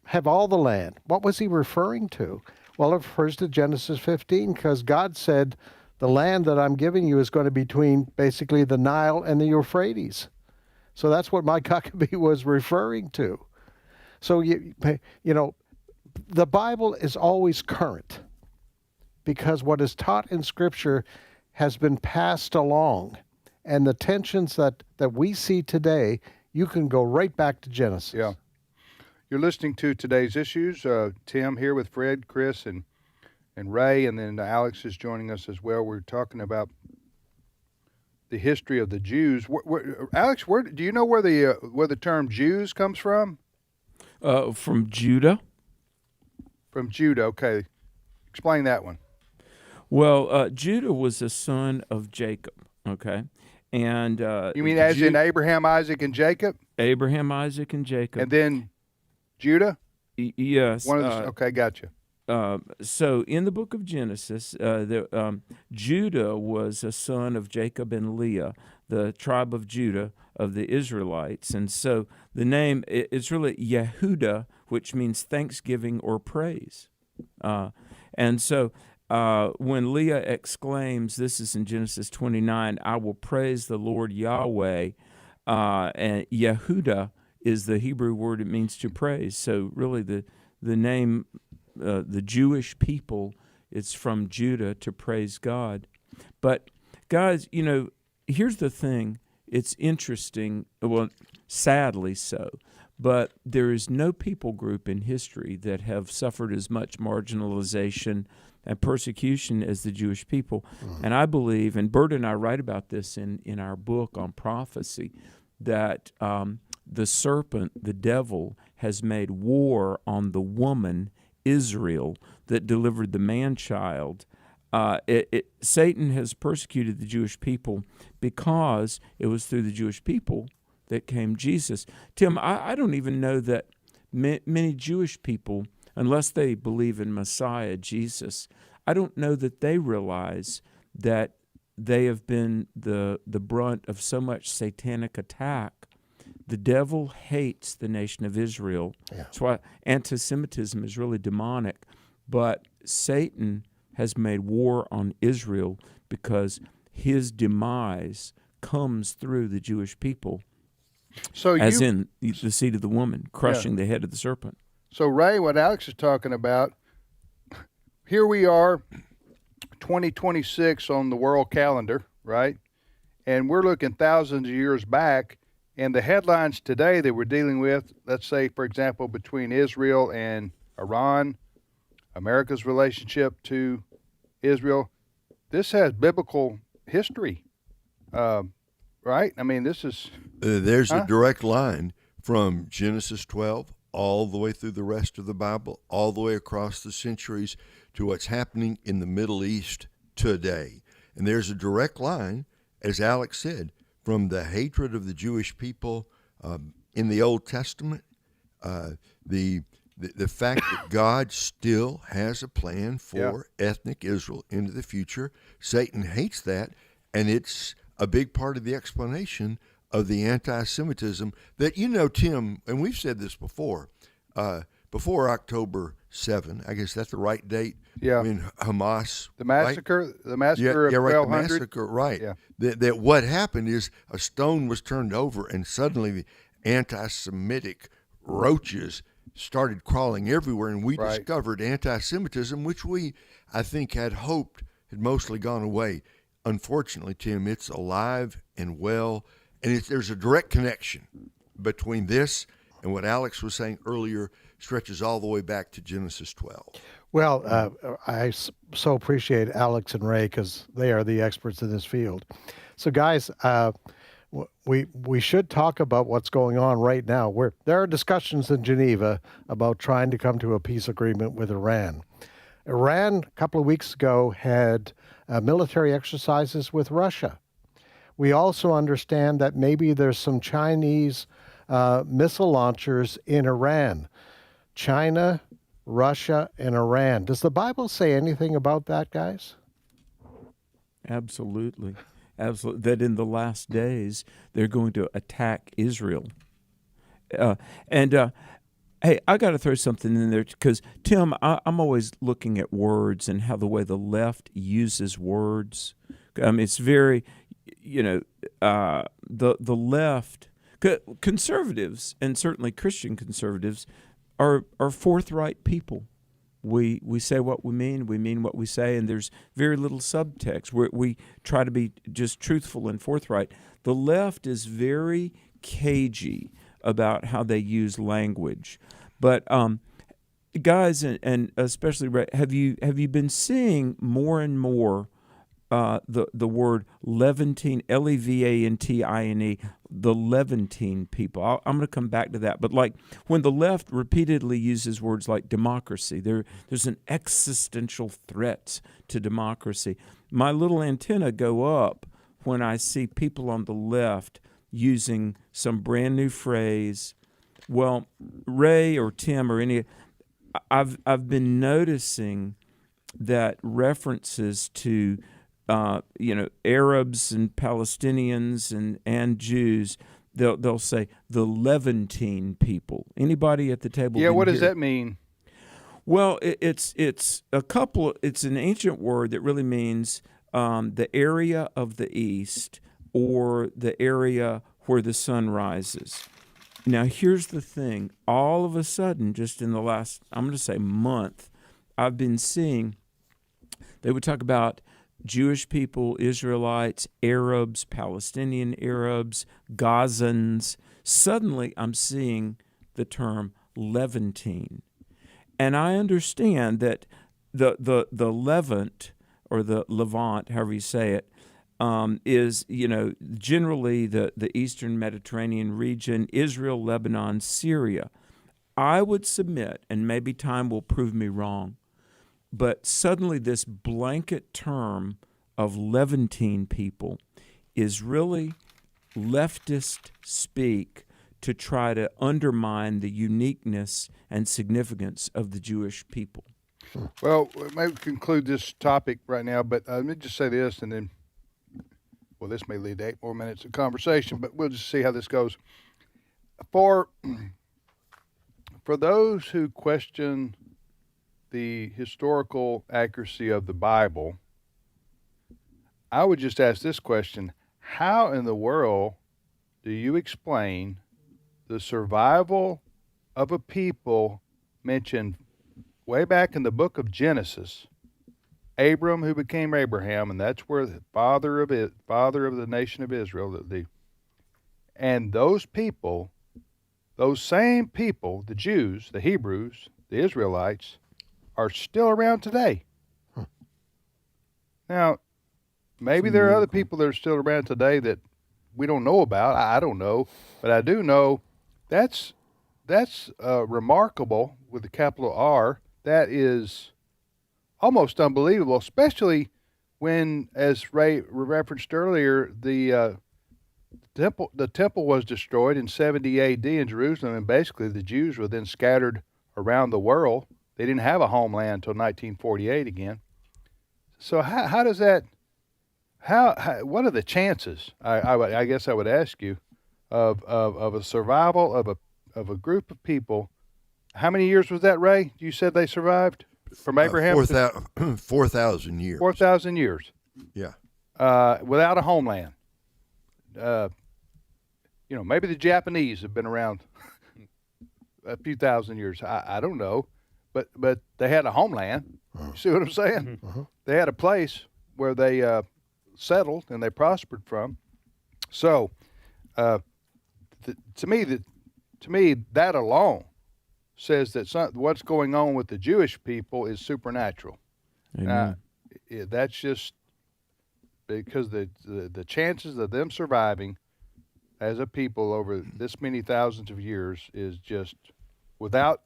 have all the land. What was he referring to? Well, it refers to Genesis 15 because God said, the land that I'm giving you is going to be between basically the Nile and the Euphrates. So that's what Mike Huckabee was referring to. So, the Bible is always current because what is taught in Scripture has been passed along. And the tensions that we see today, you can go right back to Genesis. Yeah. You're listening to Today's Issues. Tim here with Fred, Chris, and Ray, and then Alex is joining us as well. We're talking about the history of the Jews. Alex, do you know where the term Jews comes from? From Judah. From Judah, okay. Explain that one. Well, Judah was a son of Jacob, okay? And you mean as in Abraham, Isaac, and Jacob? Abraham, Isaac, and Jacob. And then Judah? Yes. Okay, gotcha. So in the book of Genesis, Judah was a son of Jacob and Leah, the tribe of Judah of the Israelites. And so the name is really Yehudah, which means thanksgiving or praise. And so when Leah exclaims, this is in Genesis 29, I will praise the Lord Yahweh, and Yehudah is the Hebrew word it means to praise. So really the name, the Jewish people, it's from Judah to praise God. But guys, here's the thing. It's interesting, well, sadly so, but there is no people group in history that have suffered as much marginalization and persecution as the Jewish people. Mm-hmm. And I believe, and Bert and I write about this in our book on prophecy, that the serpent, the devil, has made war on the woman, Israel, that delivered the man-child. Satan has persecuted the Jewish people because it was through the Jewish people that came Jesus. Tim, I don't even know that many Jewish people, unless they believe in Messiah, Jesus, I don't know that they realize that they have been the brunt of so much satanic attack. The devil hates the nation of Israel. Yeah. That's why anti-Semitism is really demonic. But Satan has made war on Israel because his demise comes through the Jewish people, in the seed of the woman, crushing the head of the serpent. So, Ray, what Alex is talking about, here we are, 2026 on the world calendar, right? And we're looking thousands of years back, and the headlines today that we're dealing with, let's say, for example, between Israel and Iran, America's relationship to Israel, this has biblical history, right? I mean, this is... There's a direct line from Genesis 12 all the way through the rest of the Bible, all the way across the centuries to what's happening in the Middle East today. And there's a direct line, as Alex said, from the hatred of the Jewish people in the Old Testament, the fact that God still has a plan for ethnic Israel into the future. Satan hates that, and it's a big part of the explanation of the anti-Semitism that, Tim, and we've said this before October 7, I guess that's the right date. Yeah. When Hamas, the massacre of 1200. The massacre, right. Yeah. That what happened is a stone was turned over, and suddenly the anti-Semitic roaches started crawling everywhere, and we discovered anti-Semitism, which we, I think, had hoped had mostly gone away. Unfortunately, Tim, it's alive and well, and there's a direct connection between this and what Alex was saying earlier, stretches all the way back to Genesis 12. Well, I so appreciate Alex and Ray because they are the experts in this field. So, guys, we should talk about what's going on right now. There are discussions in Geneva about trying to come to a peace agreement with Iran. Iran, a couple of weeks ago, had military exercises with Russia. We also understand that maybe there's some Chinese missile launchers in Iran. China, Russia, and Iran. Does the Bible say anything about that, guys? Absolutely. Absolutely. That in the last days, they're going to attack Israel. Hey, I got to throw something in there because, Tim, I'm always looking at words and how the way the left uses words. It's very, the left, conservatives, and certainly Christian conservatives, are forthright people. We say what we mean what we say, and there's very little subtext. We try to be just truthful and forthright. The left is very cagey about how they use language. But guys, and especially, have you been seeing more and more the word Levantine, Levantine, the Levantine people? I'm going to come back to that. But like when the left repeatedly uses words like democracy, there's an existential threat to democracy. My little antenna go up when I see people on the left using some brand new phrase. Well, Ray or Tim or any, I've been noticing that references to Arabs and Palestinians and Jews, they'll say the Levantine people. Anybody at the table? Yeah, what does that mean? Well, it's an ancient word that really means the area of the east or the area where the sun rises. Now, here's the thing. All of a sudden, just in the last, I'm going to say month, I've been seeing, they would talk about Jewish people, Israelites, Arabs, Palestinian Arabs, Gazans. Suddenly, I'm seeing the term Levantine. And I understand that the Levant, or the Levant, however you say it, is, generally the Eastern Mediterranean region, Israel, Lebanon, Syria. I would submit, and maybe time will prove me wrong, but suddenly this blanket term of Levantine people is really leftist speak to try to undermine the uniqueness and significance of the Jewish people. Well, maybe conclude this topic right now, but let me just say this, and then, well, this may lead to 8 more minutes of conversation, but we'll just see how this goes. For those who question the historical accuracy of the Bible, I would just ask this question: how in the world do you explain the survival of a people mentioned way back in the book of Genesis, Abram, who became Abraham, and that's where the father of the nation of Israel, and those people, those same people, the Jews, the Hebrews, the Israelites, are still around today. Now, maybe there are other people that are still around today that we don't know about. I don't know, but I do know that's remarkable with the capital R. That is almost unbelievable, especially when, as Ray referenced earlier, the temple was destroyed in 70 A.D. in Jerusalem, and basically the Jews were then scattered around the world. They didn't have a homeland until 1948 again. So how does that? What are the chances? I guess I would ask you of a survival of a group of people. How many years was that, Ray? You said they survived from Abraham? 4,000 years. 4,000 years. Yeah. Without a homeland. Maybe the Japanese have been around a few thousand years. I don't know, but they had a homeland. You see what I'm saying? Mm-hmm. They had a place where they settled and they prospered from. So, to me, that alone says that what's going on with the Jewish people is supernatural. That's just because the chances of them surviving as a people over this many thousands of years is just without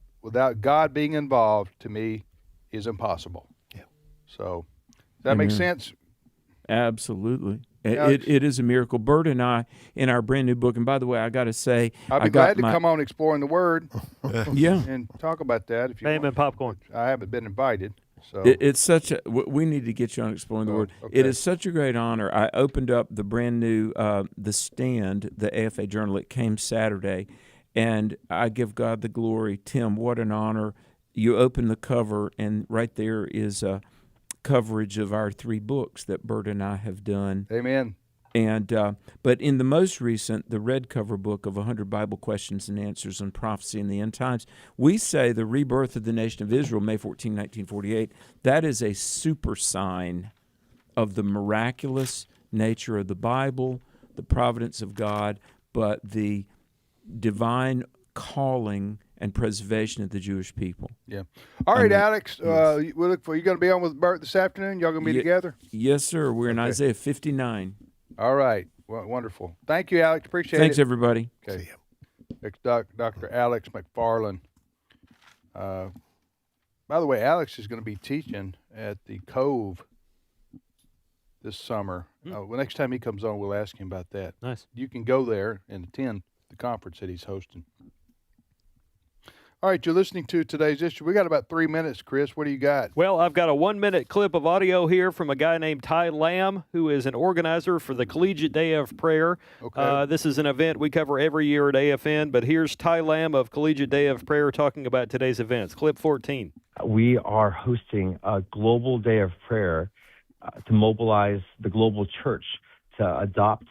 God being involved, to me, is impossible. Yeah. So, does that make sense? Absolutely. It is a miracle. Bert and I, in our brand new book, and by the way, I got to say, I'll be glad to come on Exploring the Word and talk about that if you want. and popcorn. I haven't been invited. So it's such a, we need to get you on Exploring the Word. Okay. It is such a great honor. I opened up the brand new, The Stand, the AFA Journal. It came Saturday, and I give God the glory. Tim, what an honor. You open the cover, and right there is a coverage of our 3 books that Bert and I have done. Amen. And but in the most recent, the red cover book of 100 Bible Questions and Answers on Prophecy in the End Times, we say the rebirth of the nation of Israel, May 14, 1948, that is a super sign of the miraculous nature of the Bible, the providence of God, but the divine calling and preservation of the Jewish people. Yeah. All right, Alex. Yes. We look for you. Going to be on with Bert this afternoon. Y'all going to be together? Yes, sir. We're in Isaiah 59. All right. Well, wonderful. Thank you, Alex. Appreciate it. Thanks, everybody. Okay. Next, Dr. Alex McFarland. By the way, Alex is going to be teaching at the Cove this summer. Well, next time he comes on, we'll ask him about that. Nice. You can go there and attend the conference that he's hosting. All right, you're listening to today's issue. We got about 3 minutes, Chris. What do you got? Well, I've got a 1-minute clip of audio here from a guy named Ty Lamb, who is an organizer for the Collegiate Day of Prayer. Okay. This is an event we cover every year at AFN, but here's Ty Lamb of Collegiate Day of Prayer talking about today's events. Clip 14. We are hosting a global day of prayer to mobilize the global church to adopt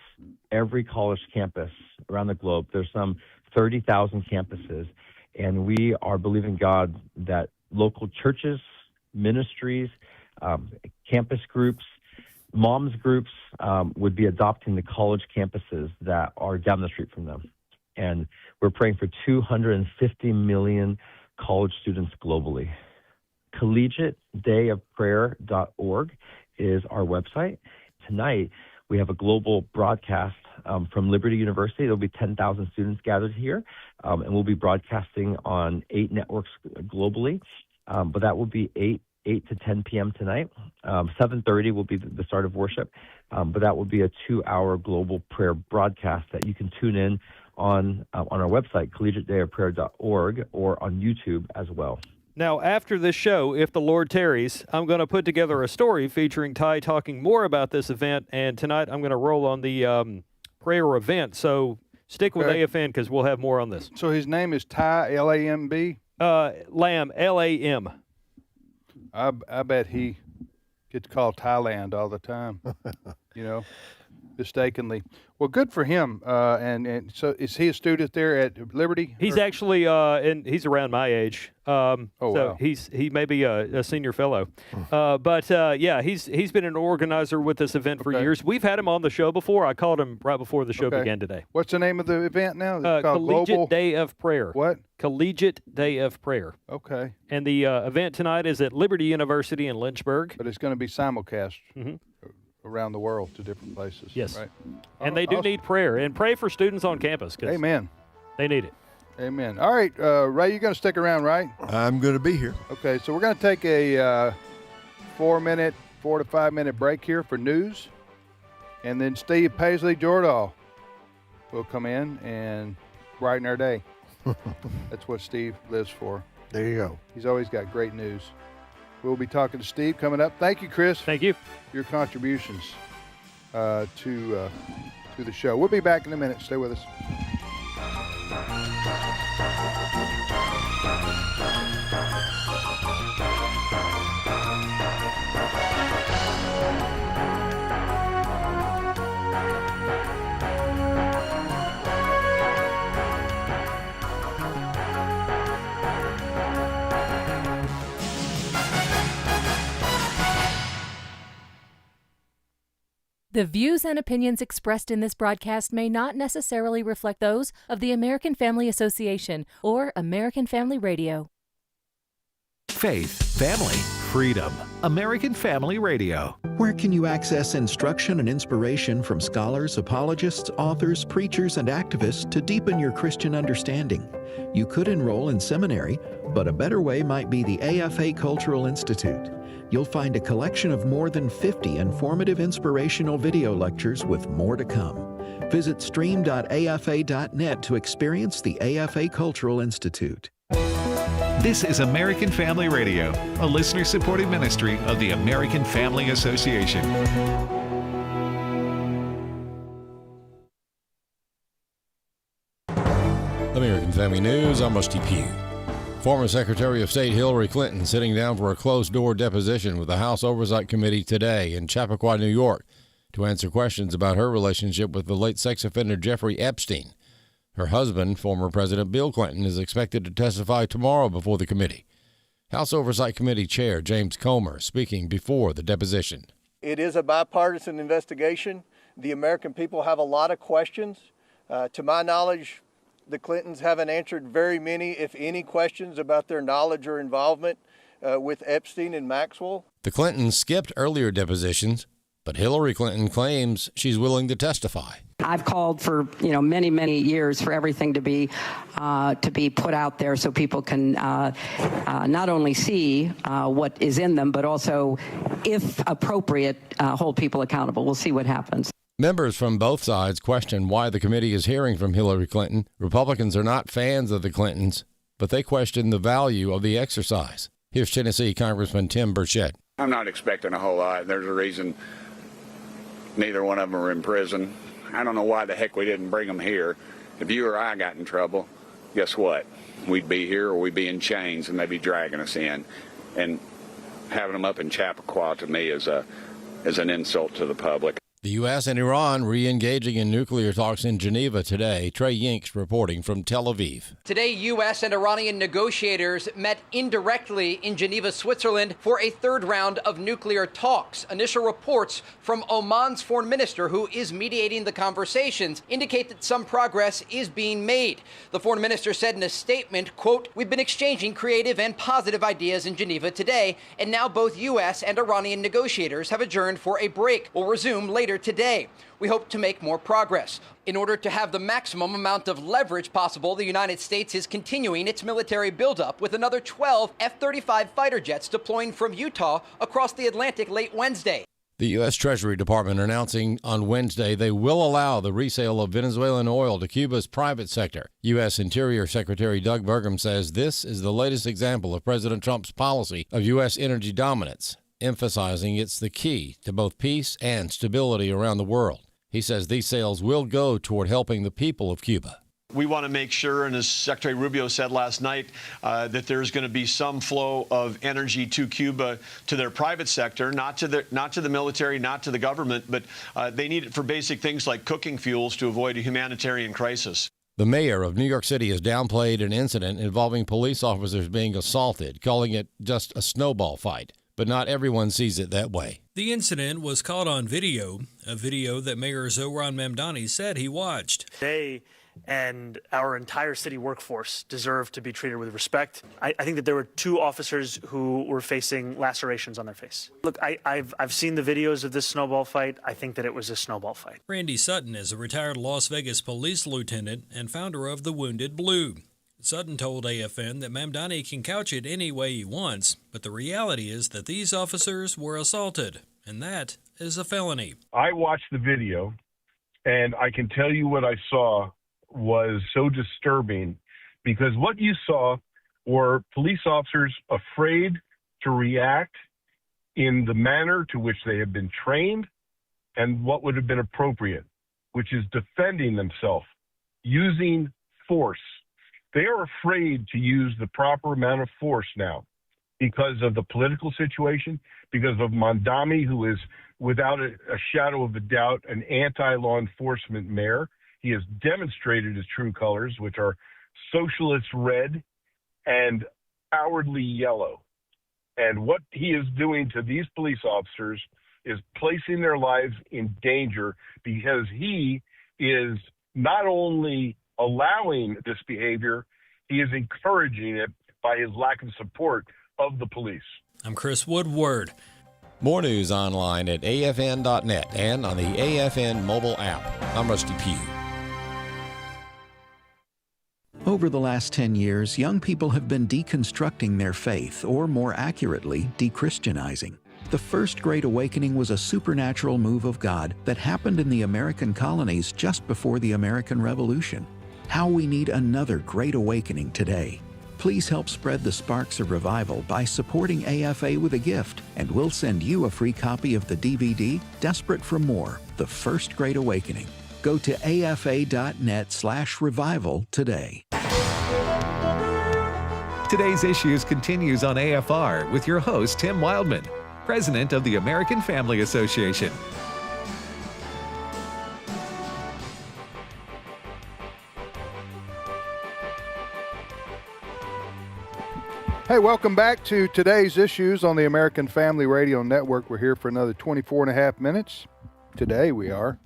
every college campus around the globe. There's some 30,000 campuses. And we are believing God that local churches, ministries, campus groups, moms groups would be adopting the college campuses that are down the street from them. And we're praying for 250 million college students globally. CollegiateDayofPrayer.org is our website. Tonight, We have a global broadcast from Liberty University. There'll be 10,000 students gathered here, and we'll be broadcasting on 8 networks globally. But that will be 8 to 10 p.m. tonight. 7:30 will be the start of worship, but that will be a 2-hour global prayer broadcast that you can tune in on our website, collegiatedayofprayer.org, or on YouTube as well. Now, after this show, if the Lord tarries, I'm going to put together a story featuring Ty talking more about this event, and tonight I'm going to roll on the prayer event. So stick with AFN because we'll have more on this. So his name is Ty, L-A-M-B? Lamb, L-A-M. I bet he gets called Thailand all the time, mistakenly. Well, good for him. And so is he a student there at Liberty? He's actually, he's around my age. Wow. He may be a senior fellow. He's been an organizer with this event for years. We've had him on the show before. I called him right before the show began today. What's the name of the event now? It's called Collegiate Global Day of Prayer. What? Collegiate Day of Prayer. Okay. And the event tonight is at Liberty University in Lynchburg. But it's going to be simulcast around the world to different places. Yes. Right. And they do need prayer. And pray for students on campus. Amen. They need it. Amen. All right, Ray, you're going to stick around, right? I'm going to be here. Okay, so we're going to take a 4 to 5 minute break here for news. And then Steve Paisley-Jordahl will come in and brighten our day. That's what Steve lives for. There you go. He's always got great news. We'll be talking to Steve coming up. Thank you, Chris. Thank you. Your contributions to the show. We'll be back in a minute. Stay with us. The views and opinions expressed in this broadcast may not necessarily reflect those of the American Family Association or American Family Radio. Faith, family, freedom. American Family Radio. Where can you access instruction and inspiration from scholars, apologists, authors, preachers, and activists to deepen your Christian understanding? You could enroll in seminary, but a better way might be the AFA Cultural Institute. You'll find a collection of more than 50 informative inspirational video lectures with more to come. Visit stream.afa.net to experience the AFA Cultural Institute. This is American Family Radio, a listener-supported ministry of the American Family Association. American Family News, I'm Rusty Pugh. Former Secretary of State Hillary Clinton sitting down for a closed-door deposition with the House Oversight Committee today in Chappaqua, New York, to answer questions about her relationship with the late sex offender Jeffrey Epstein. Her husband, former President Bill Clinton, is expected to testify tomorrow before the committee. House Oversight Committee Chair James Comer speaking before the deposition. It is a bipartisan investigation. The American people have a lot of questions. To my knowledge, the Clintons haven't answered very many, if any, questions about their knowledge or involvement with Epstein and Maxwell. The Clintons skipped earlier depositions, but Hillary Clinton claims she's willing to testify. I've called for many, many years for everything to be put out there so people can not only see what is in them, but also, if appropriate, hold people accountable. We'll see what happens. Members from both sides question why the committee is hearing from Hillary Clinton. Republicans are not fans of the Clintons, but they question the value of the exercise. Here's Tennessee Congressman Tim Burchett. I'm not expecting a whole lot. There's a reason neither one of them are in prison. I don't know why the heck we didn't bring them here. If you or I got in trouble, guess what? We'd be here or we'd be in chains and they'd be dragging us in. And having them up in Chappaqua to me is an insult to the public. The U.S. and Iran re-engaging in nuclear talks in Geneva today. Trey Yinks reporting from Tel Aviv. Today, U.S. and Iranian negotiators met indirectly in Geneva, Switzerland, for a third round of nuclear talks. Initial reports from Oman's foreign minister, who is mediating the conversations, indicate that some progress is being made. The foreign minister said in a statement, quote, "We've been exchanging creative and positive ideas in Geneva today, and now both U.S. and Iranian negotiators have adjourned for a break. We'll resume later later today. We hope to make more progress. In order to have the maximum amount of leverage possible, the United States is continuing its military buildup with another 12 F-35 fighter jets deploying from Utah across the Atlantic late Wednesday. The U.S. Treasury Department announcing on Wednesday they will allow the resale of Venezuelan oil to Cuba's private sector. U.S. Interior Secretary Doug Burgum says this is the latest example of President Trump's policy of U.S. energy dominance, emphasizing it's the key to both peace and stability around the world. He says these sales will go toward helping the people of Cuba. We want to make sure, and as Secretary Rubio said last night, that there's going to be some flow of energy to Cuba, to their private sector, not to the military, not to the government, but they need it for basic things like cooking fuels to avoid a humanitarian crisis. The mayor of New York City has downplayed an incident involving police officers being assaulted, calling it just a snowball fight. But not everyone sees it that way. The incident was caught on video, a video that Mayor Zohran Mamdani said he watched. They and our entire city workforce deserve to be treated with respect. I think that there were 2 officers who were facing lacerations on their face. Look, I've seen the videos of this snowball fight. I think that it was a snowball fight. Randy Sutton is a retired Las Vegas police lieutenant and founder of the Wounded Blue. Sutton told AFN that Mamdani can couch it any way he wants, but the reality is that these officers were assaulted, and that is a felony. I watched the video, and I can tell you what I saw was so disturbing, because what you saw were police officers afraid to react in the manner to which they have been trained and what would have been appropriate, which is defending themselves, using force. They are afraid to use the proper amount of force now because of the political situation, because of Mamdani, who is, without a shadow of a doubt, an anti-law enforcement mayor. He has demonstrated his true colors, which are socialist red and cowardly yellow. And what he is doing to these police officers is placing their lives in danger, because he is not only allowing this behavior, he is encouraging it by his lack of support of the police. I'm Chris Woodward. More news online at afn.net and on the AFN mobile app. I'm Rusty Pugh. Over the last 10 years, young people have been deconstructing their faith, or more accurately, de-Christianizing. The First Great Awakening was a supernatural move of God that happened in the American colonies just before the American Revolution. How we need another Great Awakening today. Please help spread the sparks of revival by supporting AFA with a gift, and we'll send you a free copy of the DVD, Desperate for More, The First Great Awakening. Go to afa.net/revival today. Today's Issues continues on AFR with your host, Tim Wildmon, President of the American Family Association. Hey, welcome back to Today's Issues on the American Family Radio Network. We're here for another 24 and a half minutes. Today we are.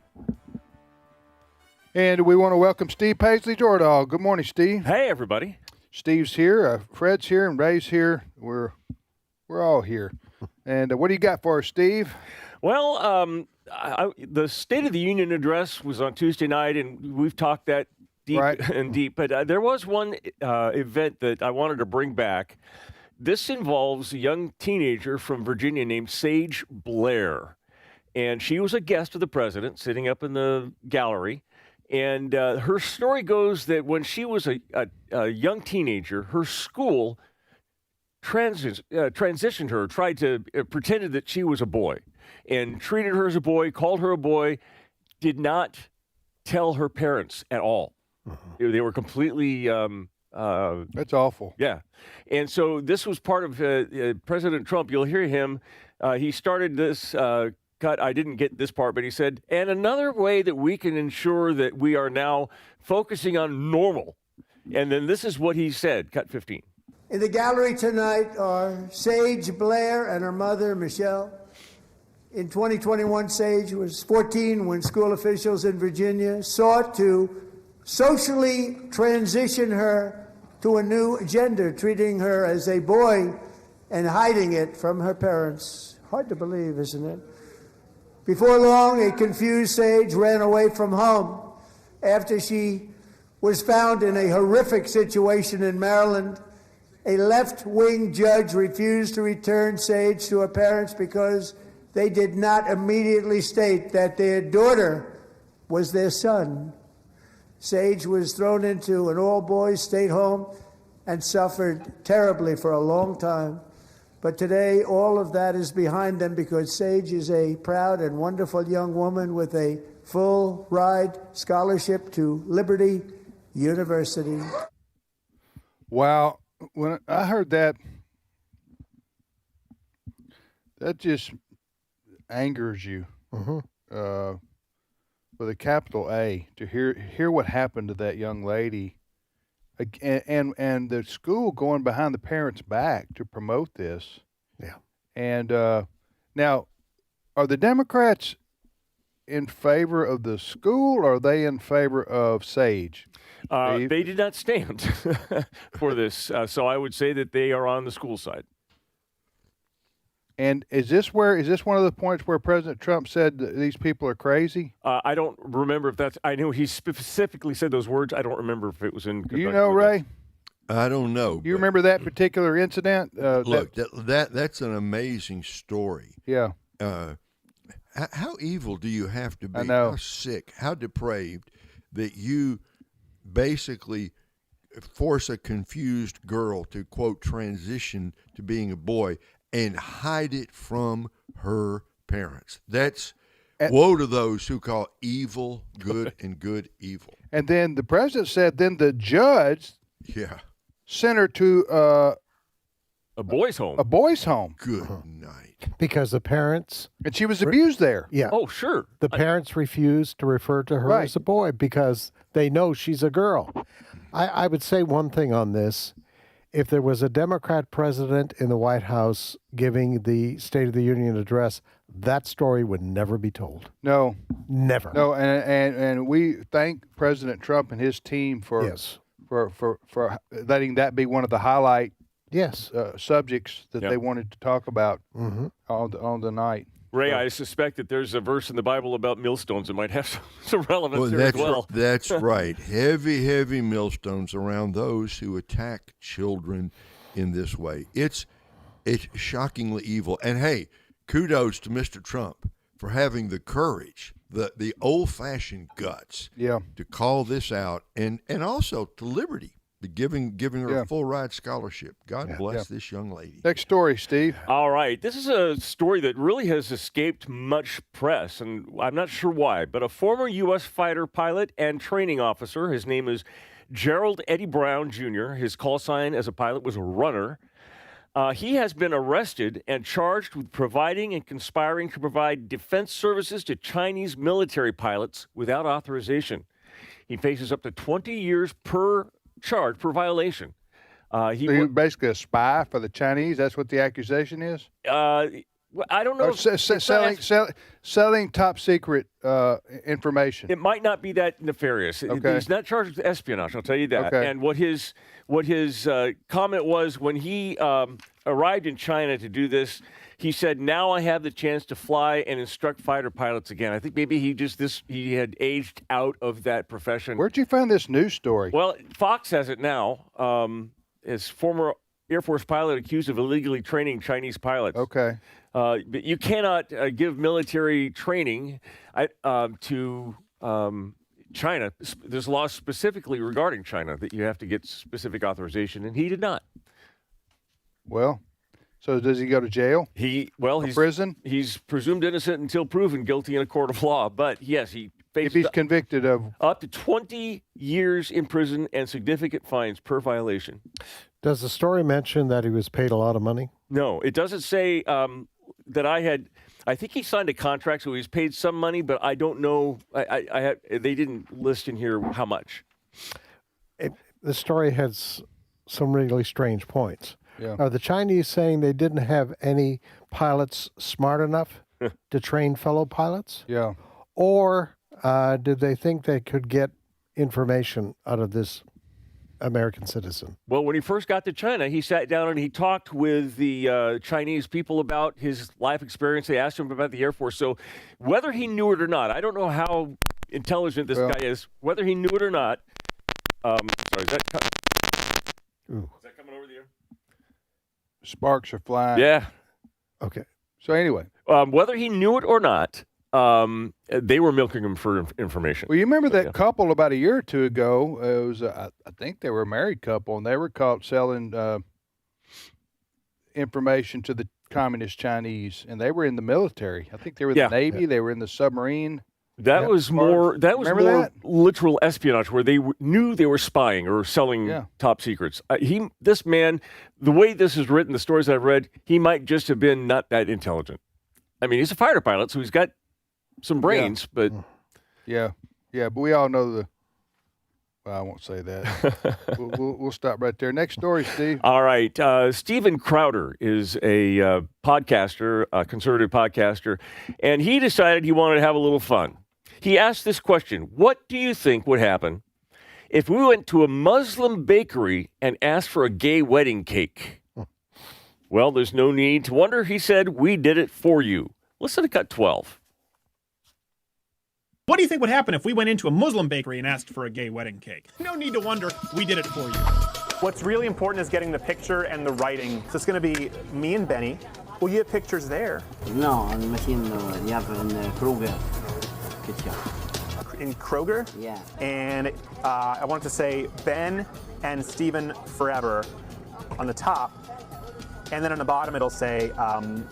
And we want to welcome Steve Paisley-Jordahl. Good morning, Steve. Hey, everybody. Steve's here, Fred's here, and Ray's here. We're all here. And what do you got for us, Steve? Well, the State of the Union address was on Tuesday night, and we've talked that deep and deep. But there was one event that I wanted to bring back. This involves a young teenager from Virginia named Sage Blair. And she was a guest of the president sitting up in the gallery. And her story goes that when she was a young teenager, her school transitioned her, pretended that she was a boy, and treated her as a boy, called her a boy, did not tell her parents at all. They were completely... That's awful. Yeah. And so this was part of President Trump. You'll hear him. He started this... cut, I didn't get this part, but he said, and another way that we can ensure that we are now focusing on normal. And then this is what he said, cut 15. In the gallery tonight are Sage Blair and her mother, Michelle. In 2021, Sage was 14 when school officials in Virginia sought to socially transition her to a new gender, treating her as a boy and hiding it from her parents. Hard to believe, isn't it? Before long, a confused Sage ran away from home after she was found in a horrific situation in Maryland. A left-wing judge refused to return Sage to her parents because they did not immediately state that their daughter was their son. Sage was thrown into an all-boys state home and suffered terribly for a long time. But today, all of that is behind them because Sage is a proud and wonderful young woman with a full-ride scholarship to Liberty University. Wow. When I heard that, that just angers you. With a capital A, to hear what happened to that young lady, and the school going behind the parents' back to promote this. Yeah. And now, are the Democrats in favor of the school, or are they in favor of Sage? They did not stand for this, so I would say that they are on the school side. And is this one of the points where President Trump said that these people are crazy? I don't remember if that's. I know he specifically said those words. I don't remember if it was in. Do you know, Ray? I don't know. You remember that particular incident? Look, that's an amazing story. Yeah. How evil do you have to be? I know. How sick, how depraved that you basically force a confused girl to, quote, transition to being a boy and hide it from her parents. That's woe to those who call evil good and good evil. And then the president said, then the judge sent her to a boys' home. A boys' home. Good night. Because the parents... And she was abused there. Yeah. Oh, sure. The parents refused to refer to her as a boy because they know she's a girl. I would say one thing on this. If there was a Democrat president in the White House giving the State of the Union address, that story would never be told. No. Never. No, and we thank President Trump and his team for for letting that be one of the highlight subjects that they wanted to talk about on the night. Ray, I suspect that there's a verse in the Bible about millstones that might have some relevance there that's as well. That's right. Heavy millstones around those who attack children in this way. It's shockingly evil. And hey, kudos to Mr. Trump for having the courage, the old-fashioned guts to call this out, and also to Liberty, giving her a full ride scholarship. God bless this young lady. Next story, Steve. All right. This is a story that really has escaped much press, and I'm not sure why, but a former U.S. fighter pilot and training officer, his name is Gerald Eddie Brown, Jr., his call sign as a pilot was Runner. He has been arrested and charged with providing and conspiring to provide defense services to Chinese military pilots without authorization. He faces up to 20 years per charge per violation. He was basically a spy for the Chinese. That's what the accusation is. I don't know. Selling top secret information. It might not be that nefarious. Okay. He's not charged with espionage. I'll tell you that. Okay. And what his comment was when he arrived in China to do this, he said, "Now I have the chance to fly and instruct fighter pilots again." I think maybe he had aged out of that profession. Where'd you find this news story? Well, Fox has it now. As former Air Force pilot accused of illegally training Chinese pilots. Okay. But you cannot give military training to China. There's laws specifically regarding China that you have to get specific authorization, and he did not. Well, so does he go to jail? He's prison. He's presumed innocent until proven guilty in a court of law. But yes, he faces if he's convicted of up to 20 years in prison and significant fines per violation. Does the story mention that he was paid a lot of money? No, it doesn't say that I think he signed a contract, so he's paid some money, but I don't know. They didn't list in here how much. The story has some really strange points. Yeah. Are the Chinese saying they didn't have any pilots smart enough to train fellow pilots? Yeah. Or did they think they could get information out of this American citizen. Well, when he first got to China, he sat down and he talked with the Chinese people about his life experience. They asked him about the Air Force. So whether he knew it or not, I don't know how intelligent this guy is. Whether he knew it or not, sorry, is that coming over the air? Sparks are flying. Yeah. Okay. So anyway, whether he knew it or not, they were milking him for information. well, you remember that couple about a year or two ago? It was, I think they were a married couple, and they were caught selling information to the communist Chinese, and they were in the military. I think they were in the Navy. They were in the submarine. That was more. That was Remember more that? literal espionage, where they knew they were spying or selling top secrets. This man, the way this is written, the stories I've read, he might just have been not that intelligent. I mean, he's a fighter pilot, so he's got some brains, but yeah, but we all know the. Well, I won't say that. we'll stop right there. Next story, Steve. All right. Steven Crowder is a podcaster, a conservative podcaster, and he decided he wanted to have a little fun. He asked this question: what do you think would happen if we went to a Muslim bakery and asked for a gay wedding cake? Well, there's no need to wonder. He said, we did it for you. Listen to cut 12. What do you think would happen if we went into a Muslim bakery and asked for a gay wedding cake? No need to wonder. We did it for you. What's really important is getting the picture and the writing. So it's going to be me and Benny. Well, you have pictures there. No, on the machine, you have in Kroger kitchen. In Kroger? Yeah. And I want to say Ben and Stephen forever on the top. And then on the bottom, it'll say,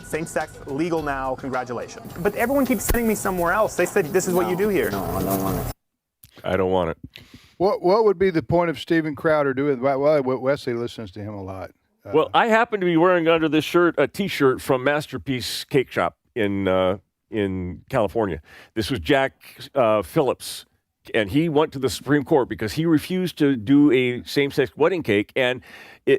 same-sex, legal now, congratulations. But everyone keeps sending me somewhere else. They said, this is what you do here. No, I don't want it. I don't want it. What would be the point of Steven Crowder doing? Well, Wesley listens to him a lot. Well, I happen to be wearing under this shirt a T-shirt from Masterpiece Cake Shop in California. This was Jack Phillips, and he went to the Supreme Court because he refused to do a same-sex wedding cake, and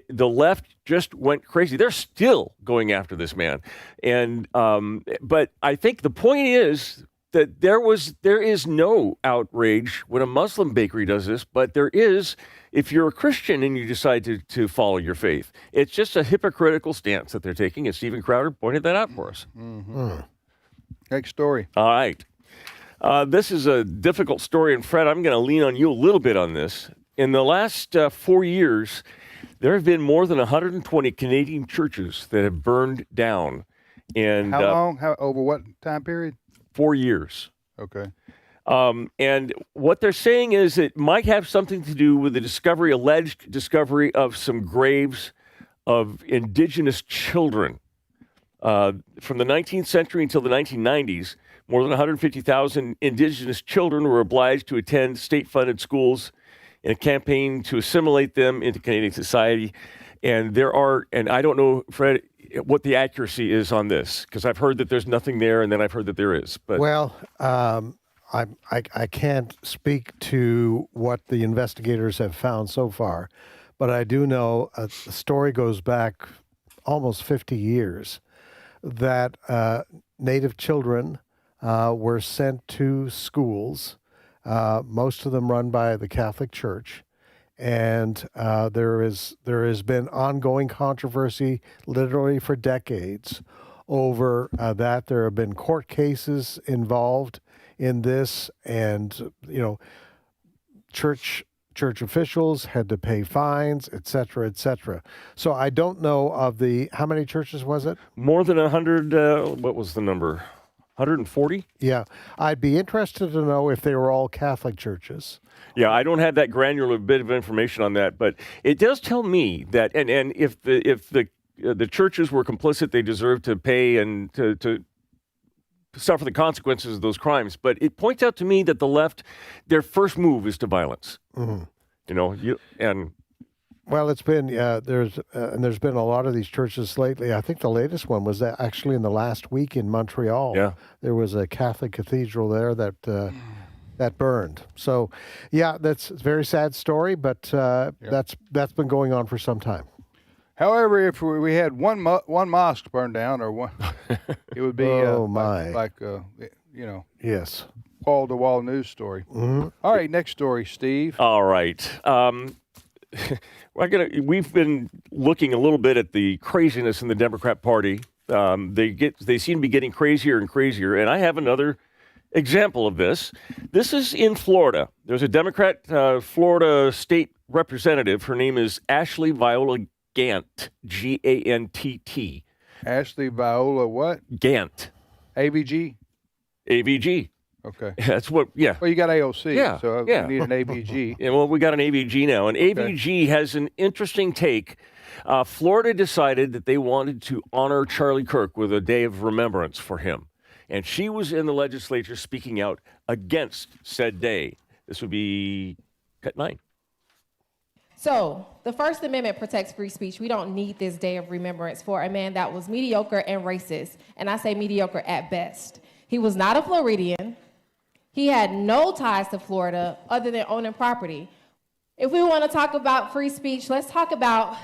the left just went crazy. They're still going after this man, and but I think the point is that there is no outrage when a Muslim bakery does this, but there is if you're a Christian and you decide to follow your faith. It's just a hypocritical stance that they're taking, and Steven Crowder pointed that out for us. Mm-hmm. Next story. All right. This is a difficult story, and Fred, I'm going to lean on you a little bit on this. In the last 4 years, there have been more than 120 Canadian churches that have burned down. And how long? Over what time period? 4 years. Okay. And what they're saying is it might have something to do with the alleged discovery of some graves of indigenous children. From the 19th century until the 1990s, more than 150,000 indigenous children were obliged to attend state-funded schools in a campaign to assimilate them into Canadian society. And I don't know, Fred, what the accuracy is on this, because I've heard that there's nothing there, and then I've heard that there is. But well, I can't speak to what the investigators have found so far, but I do know the story goes back almost 50 years that Native children were sent to schools, most of them run by the Catholic Church, and there has been ongoing controversy literally for decades over that. There have been court cases involved in this, and church officials had to pay fines, et cetera, et cetera. So I don't know of how many churches was it? More than 100, what was the number? 140? Yeah. I'd be interested to know if they were all Catholic churches. Yeah, I don't have that granular bit of information on that, but it does tell me that, and if the churches were complicit, they deserve to pay and to suffer the consequences of those crimes. But it points out to me that the left, their first move is to violence. Mm-hmm. Well, it's been there's been a lot of these churches lately. I think the latest one was actually in the last week in Montreal. Yeah, there was a Catholic cathedral there that burned. So, yeah, that's a very sad story, but that's been going on for some time. However, if we had one mosque burned down, or one, it would be yes, wall-to-wall news story. Mm-hmm. All right, next story, Steve. All right. we've been looking a little bit at the craziness in the Democrat Party. They seem to be getting crazier and crazier. And I have another example of this. This is in Florida. There's a Democrat Florida state representative. Her name is Ashley Viola Gant, Gantt. Ashley Viola what? Gant. AVG? AVG. Okay. That's what, yeah. Well, you got AOC, Yeah, so yeah. you need an AVG. Yeah, well, we got an AVG now. And Okay. AVG has an interesting take. Florida decided that they wanted to honor Charlie Kirk with a day of remembrance for him. And she was in the legislature speaking out against said day. This would be cut 9. So, the First Amendment protects free speech. We don't need this day of remembrance for a man that was mediocre and racist. And I say mediocre at best. He was not a Floridian. He had no ties to Florida other than owning property. If we want to talk about free speech, let's talk about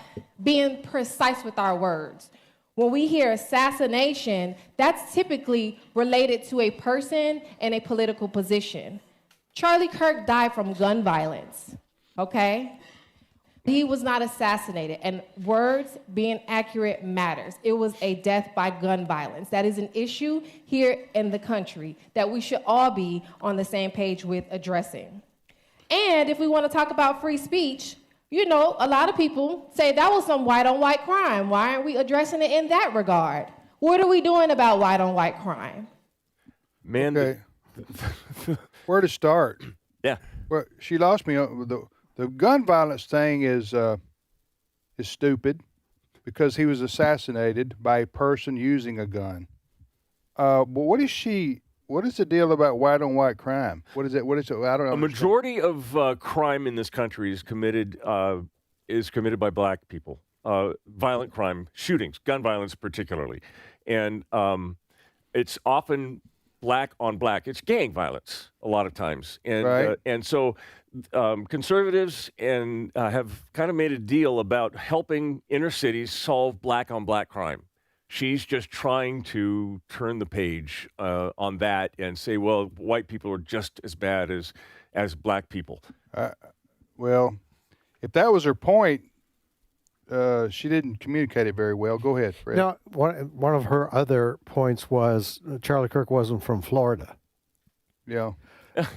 being precise with our words. When we hear assassination, that's typically related to a person and a political position. Charlie Kirk died from gun violence, okay? He was not assassinated, and words being accurate matters. It was a death by gun violence. That is an issue here in the country that we should all be on the same page with addressing. And if we want to talk about free speech, you know, a lot of people say that was some white-on-white crime. Why aren't we addressing it in that regard? What are we doing about white-on-white crime? Man, okay. Where to start? Yeah. Well, she lost me. The gun violence thing is stupid because he was assassinated by a person using a gun. But what is the deal about white-on-white crime? What is it? I don't know. A majority of crime in this country is committed by black people. Violent crime, shootings, gun violence particularly. And it's often black on black. It's gang violence a lot of times. And Right. And so conservatives have kind of made a deal about helping inner cities solve black on black crime. She's just trying to turn the page on that and say, well, white people are just as bad as black people. Well, if that was her point, she didn't communicate it very well. Go ahead, Fred. No, one of her other points was Charlie Kirk wasn't from Florida. Yeah.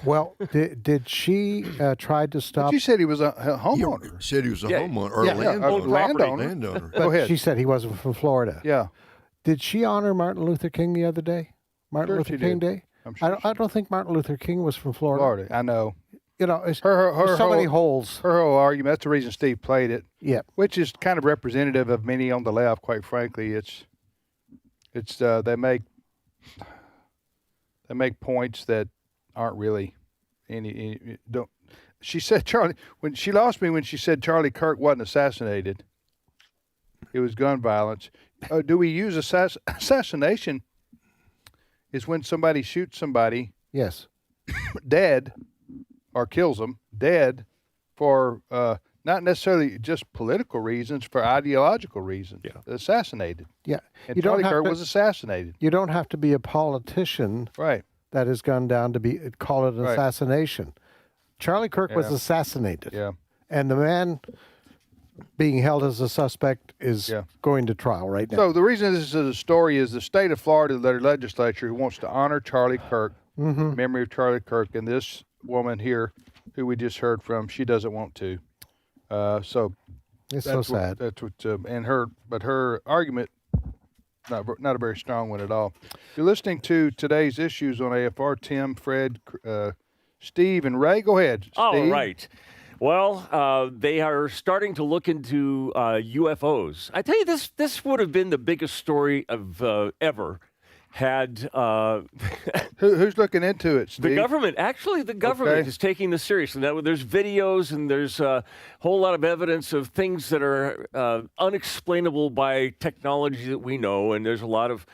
Well, did she try to stop? But you said he was a homeowner. You said he was a homeowner or yeah, landowner. Landowner. But Go ahead. she said he wasn't from Florida. Yeah. Did she honor Martin Luther King the other day? Martin Sure Luther she King did. Day? I'm sure I don't think Martin Luther King was from Florida. Florida, I know. You know, there's Her so many whole- holes. Her whole argument, that's the reason Steve played it. Yeah. Which is kind of representative of many on the left, quite frankly. It's they make points that aren't really any don't. She said she lost me when she said Charlie Kirk wasn't assassinated. It was gun violence. Do we use assassination? Is when somebody shoots somebody. Yes. Dead, or kills them dead, for not necessarily just political reasons, for ideological reasons. Yeah. Assassinated. Yeah. And Charlie Kirk was assassinated. You don't have to be a politician. Right. That has gone down to call it an assassination. Charlie Kirk was assassinated. Yeah. And the man being held as a suspect is going to trial right now. So the reason this is a story is the state of Florida, their legislature, who wants to honor Charlie Kirk, memory of Charlie Kirk, and this woman here, who we just heard from, she doesn't want to. So it's so sad. That's what, and her argument, not a very strong one at all. You're listening to today's issues on AFR. Tim, Fred, Steve, and Ray. Go ahead, Steve. All right. Well, they are starting to look into UFOs. I tell you, this would have been the biggest story of ever. Had who's looking into it, Steve? The government. Actually, the government is taking this seriously. Now, there's videos and there's a whole lot of evidence of things that are unexplainable by technology that we know, and there's a lot of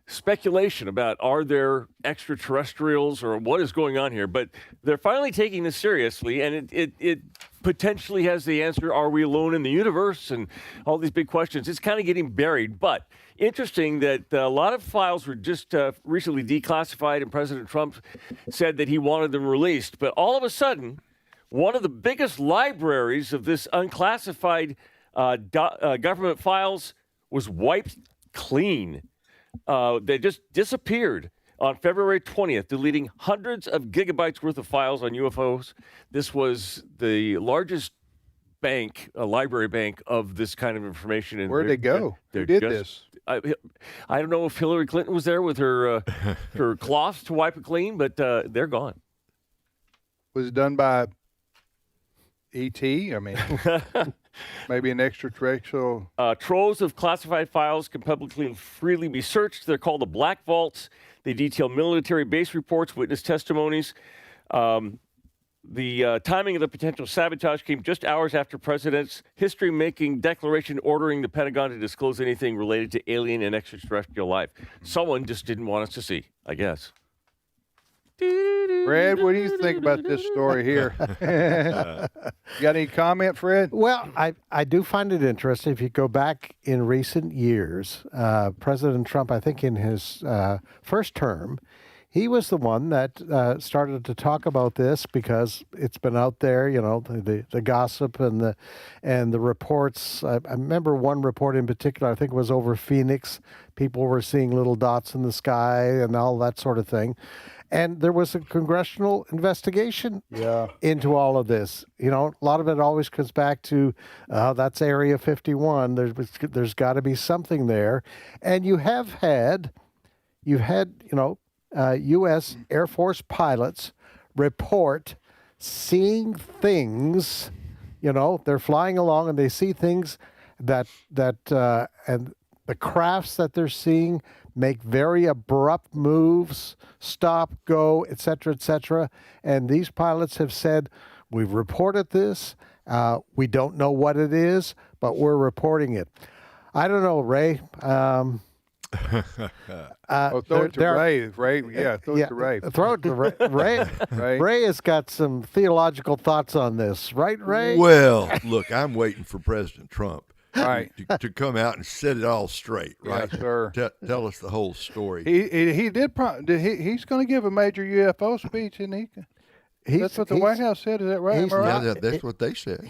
speculation about are there extraterrestrials or what is going on here. But they're finally taking this seriously, and it potentially has the answer, are we alone in the universe, and all these big questions. It's kind of getting buried, but interesting that a lot of files were just recently declassified, and President Trump said that he wanted them released. But all of a sudden, One of the biggest libraries of this unclassified government files was wiped clean. They just disappeared on February 20th, deleting hundreds of gigabytes worth of files on UFOs. This was the largest library bank of this kind of information. And where'd they go? Who did this? I don't know if Hillary Clinton was there with her her cloths to wipe it clean, but they're gone. Was it done by E.T.? I mean, maybe an extraterrestrial. Troves of classified files can publicly and freely be searched. They're called the Black Vaults. They detail military base reports, witness testimonies. The timing of the potential sabotage came just hours after President's history-making declaration ordering the Pentagon to disclose anything related to alien and extraterrestrial life. Someone just didn't want us to see, I guess. Fred, what do you think about this story here? You got any comment, Fred? Well, I do find it interesting. If you go back in recent years, President Trump, I think in his first term, he was the one that started to talk about this because it's been out there, you know, the gossip and the reports. I remember one report in particular, I think it was over Phoenix. People were seeing little dots in the sky and all that sort of thing. And there was a congressional investigation into all of this. You know, a lot of it always comes back to, that's Area 51. There's got to be something there. And you've had, you know, U.S. Air Force pilots report seeing things, you know, they're flying along and they see things that and the crafts that they're seeing make very abrupt moves, stop, go, et cetera, and these pilots have said, we've reported this, we don't know what it is, but we're reporting it. I don't know, Ray. Throw it to Ray. Ray, yeah, throw it to Ray. Throw it to Ray. Ray has got some theological thoughts on this, right, Ray? Well, look, I'm waiting for President Trump. Right. To come out and set it all straight, right? Yes, sir. Tell us the whole story. He did. He's going to give a major UFO speech, isn't he? That's what the White House said. Is that right? Am I right? Yeah, that's what they said.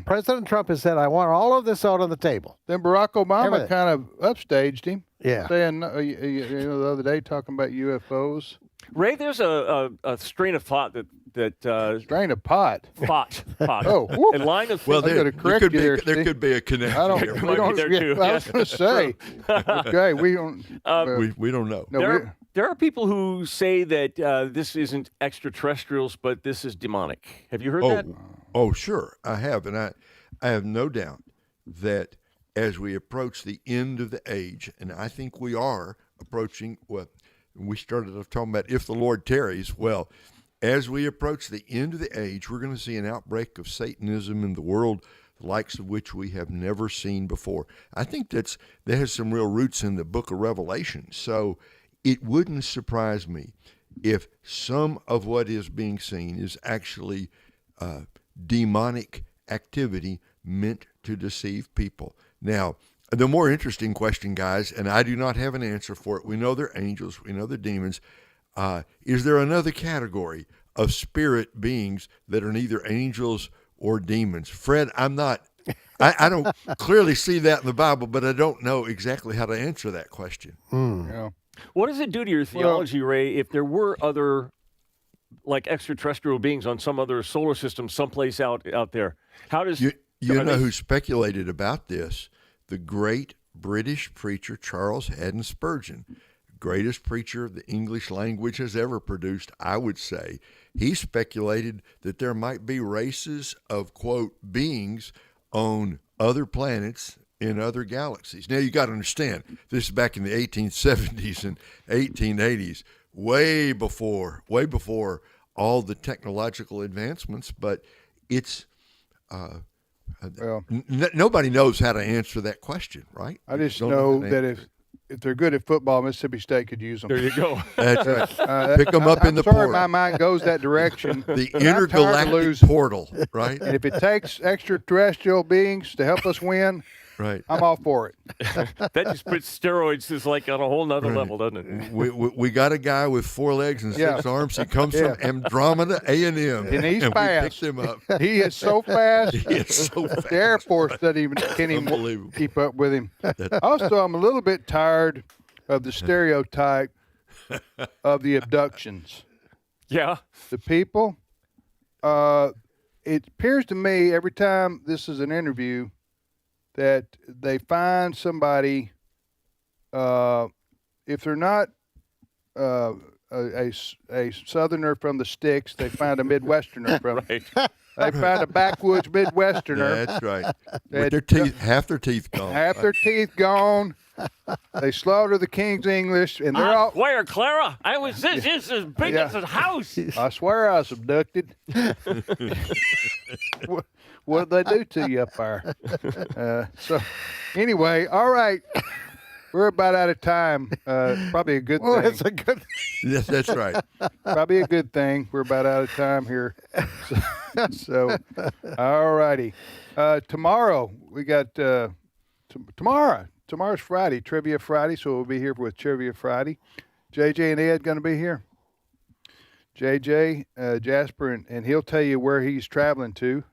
President Trump has said, I want all of this out on the table. Then Barack Obama kind of upstaged him. Yeah. Saying, you know, the other day talking about UFOs. Ray, there's a strain of thought that strain of pot. Pot. Oh, a line of well, there could be a connection. I don't. There We don't. there too. I was going to say. Okay, we don't. We don't know. No, there are people who say that this isn't extraterrestrials, but this is demonic. Have you heard that? Oh, sure, I have, and I have no doubt that as we approach the end of the age, and I think we are approaching what we started off talking about, if the Lord tarries. Well, as we approach the end of the age, we're going to see an outbreak of Satanism in the world, the likes of which we have never seen before. I think that has some real roots in the book of Revelation. So it wouldn't surprise me if some of what is being seen is actually demonic activity meant to deceive people. Now, the more interesting question, guys, and I do not have an answer for it. We know they're angels. We know they're demons. Is there another category of spirit beings that are neither angels or demons? Fred, I don't clearly see that in the Bible, but I don't know exactly how to answer that question. Yeah. What does it do to your theology, Ray, if there were other, like extraterrestrial beings on some other solar system someplace out there? How does you know who speculated about this? The great British preacher Charles Haddon Spurgeon, greatest preacher the English language has ever produced, I would say. He speculated that there might be races of, quote, beings on other planets in other galaxies. Now, you got to understand, this is back in the 1870s and 1880s, way before all the technological advancements, but it's... nobody knows how to answer that question, right? I just know that if they're good at football, Mississippi State could use them. There you go. That's right. Pick them up in the portal. Sorry, my mind goes that direction. The intergalactic portal, right? And if it takes extraterrestrial beings to help us win, Right. I'm all for it. That just puts steroids just like on a whole nother level, doesn't it? We got a guy with 4 legs and 6 arms. He comes from Andromeda A&M. And he's We fast. picked him up. He is so fast. He is so fast. The Air Force can't even keep up with him. Also, I'm a little bit tired of the stereotype of the abductions. Yeah. The people, it appears to me every time this is an interview that they find somebody, if they're not a Southerner from the sticks, they find a Midwesterner from. Right. They found a backwoods Midwesterner. Yeah, that's right. With their teeth, half their teeth gone. Half their teeth gone. They slaughter the King's English, and they're all. Where, Clara? I was this is as big as a house. I swear I was abducted. What did they do to you up there? So, anyway, all right. We're about out of time. Probably a good thing. It's a good. Yes, that's right. Probably a good thing. We're about out of time here. So all righty. Tomorrow we got Tomorrow's Friday, Trivia Friday. So we'll be here with Trivia Friday. JJ and Ed going to be here. JJ, Jasper, and he'll tell you where he's traveling to,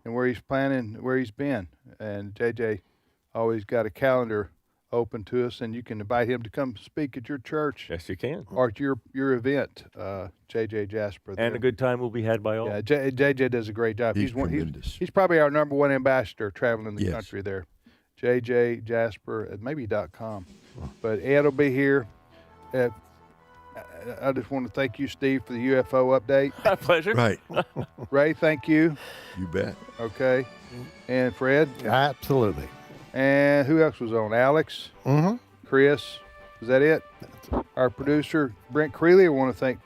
and where he's planning, where he's been. And JJ always got a calendar open to us, and you can invite him to come speak at your church. Yes, you can. Or at your event, JJ Jasper. There. And a good time will be had by all. Yeah, JJ does a great job. He's tremendous. He's probably our number one ambassador traveling the Yes. country there. JJ Jasper at maybe.com. But Ed will be here. I just want to thank you, Steve, for the UFO update. My pleasure. Right. Ray, thank you. You bet. Okay. And Fred? Absolutely. And who else was on? Alex? Mm-hmm. Chris? Is that it? Our producer, Brent Creeley. I want to thank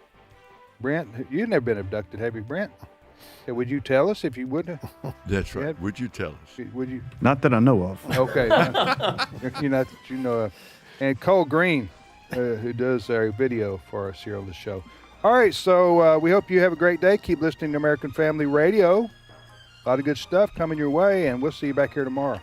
Brent. You've never been abducted, have you, Brent? Yeah, would you tell us if you would? That's right. Would you tell us? Would you? Not that I know of. Okay. You're not that you know of. And Cole Green, who does our video for us here on the show. All right, so we hope you have a great day. Keep listening to American Family Radio. A lot of good stuff coming your way, and we'll see you back here tomorrow.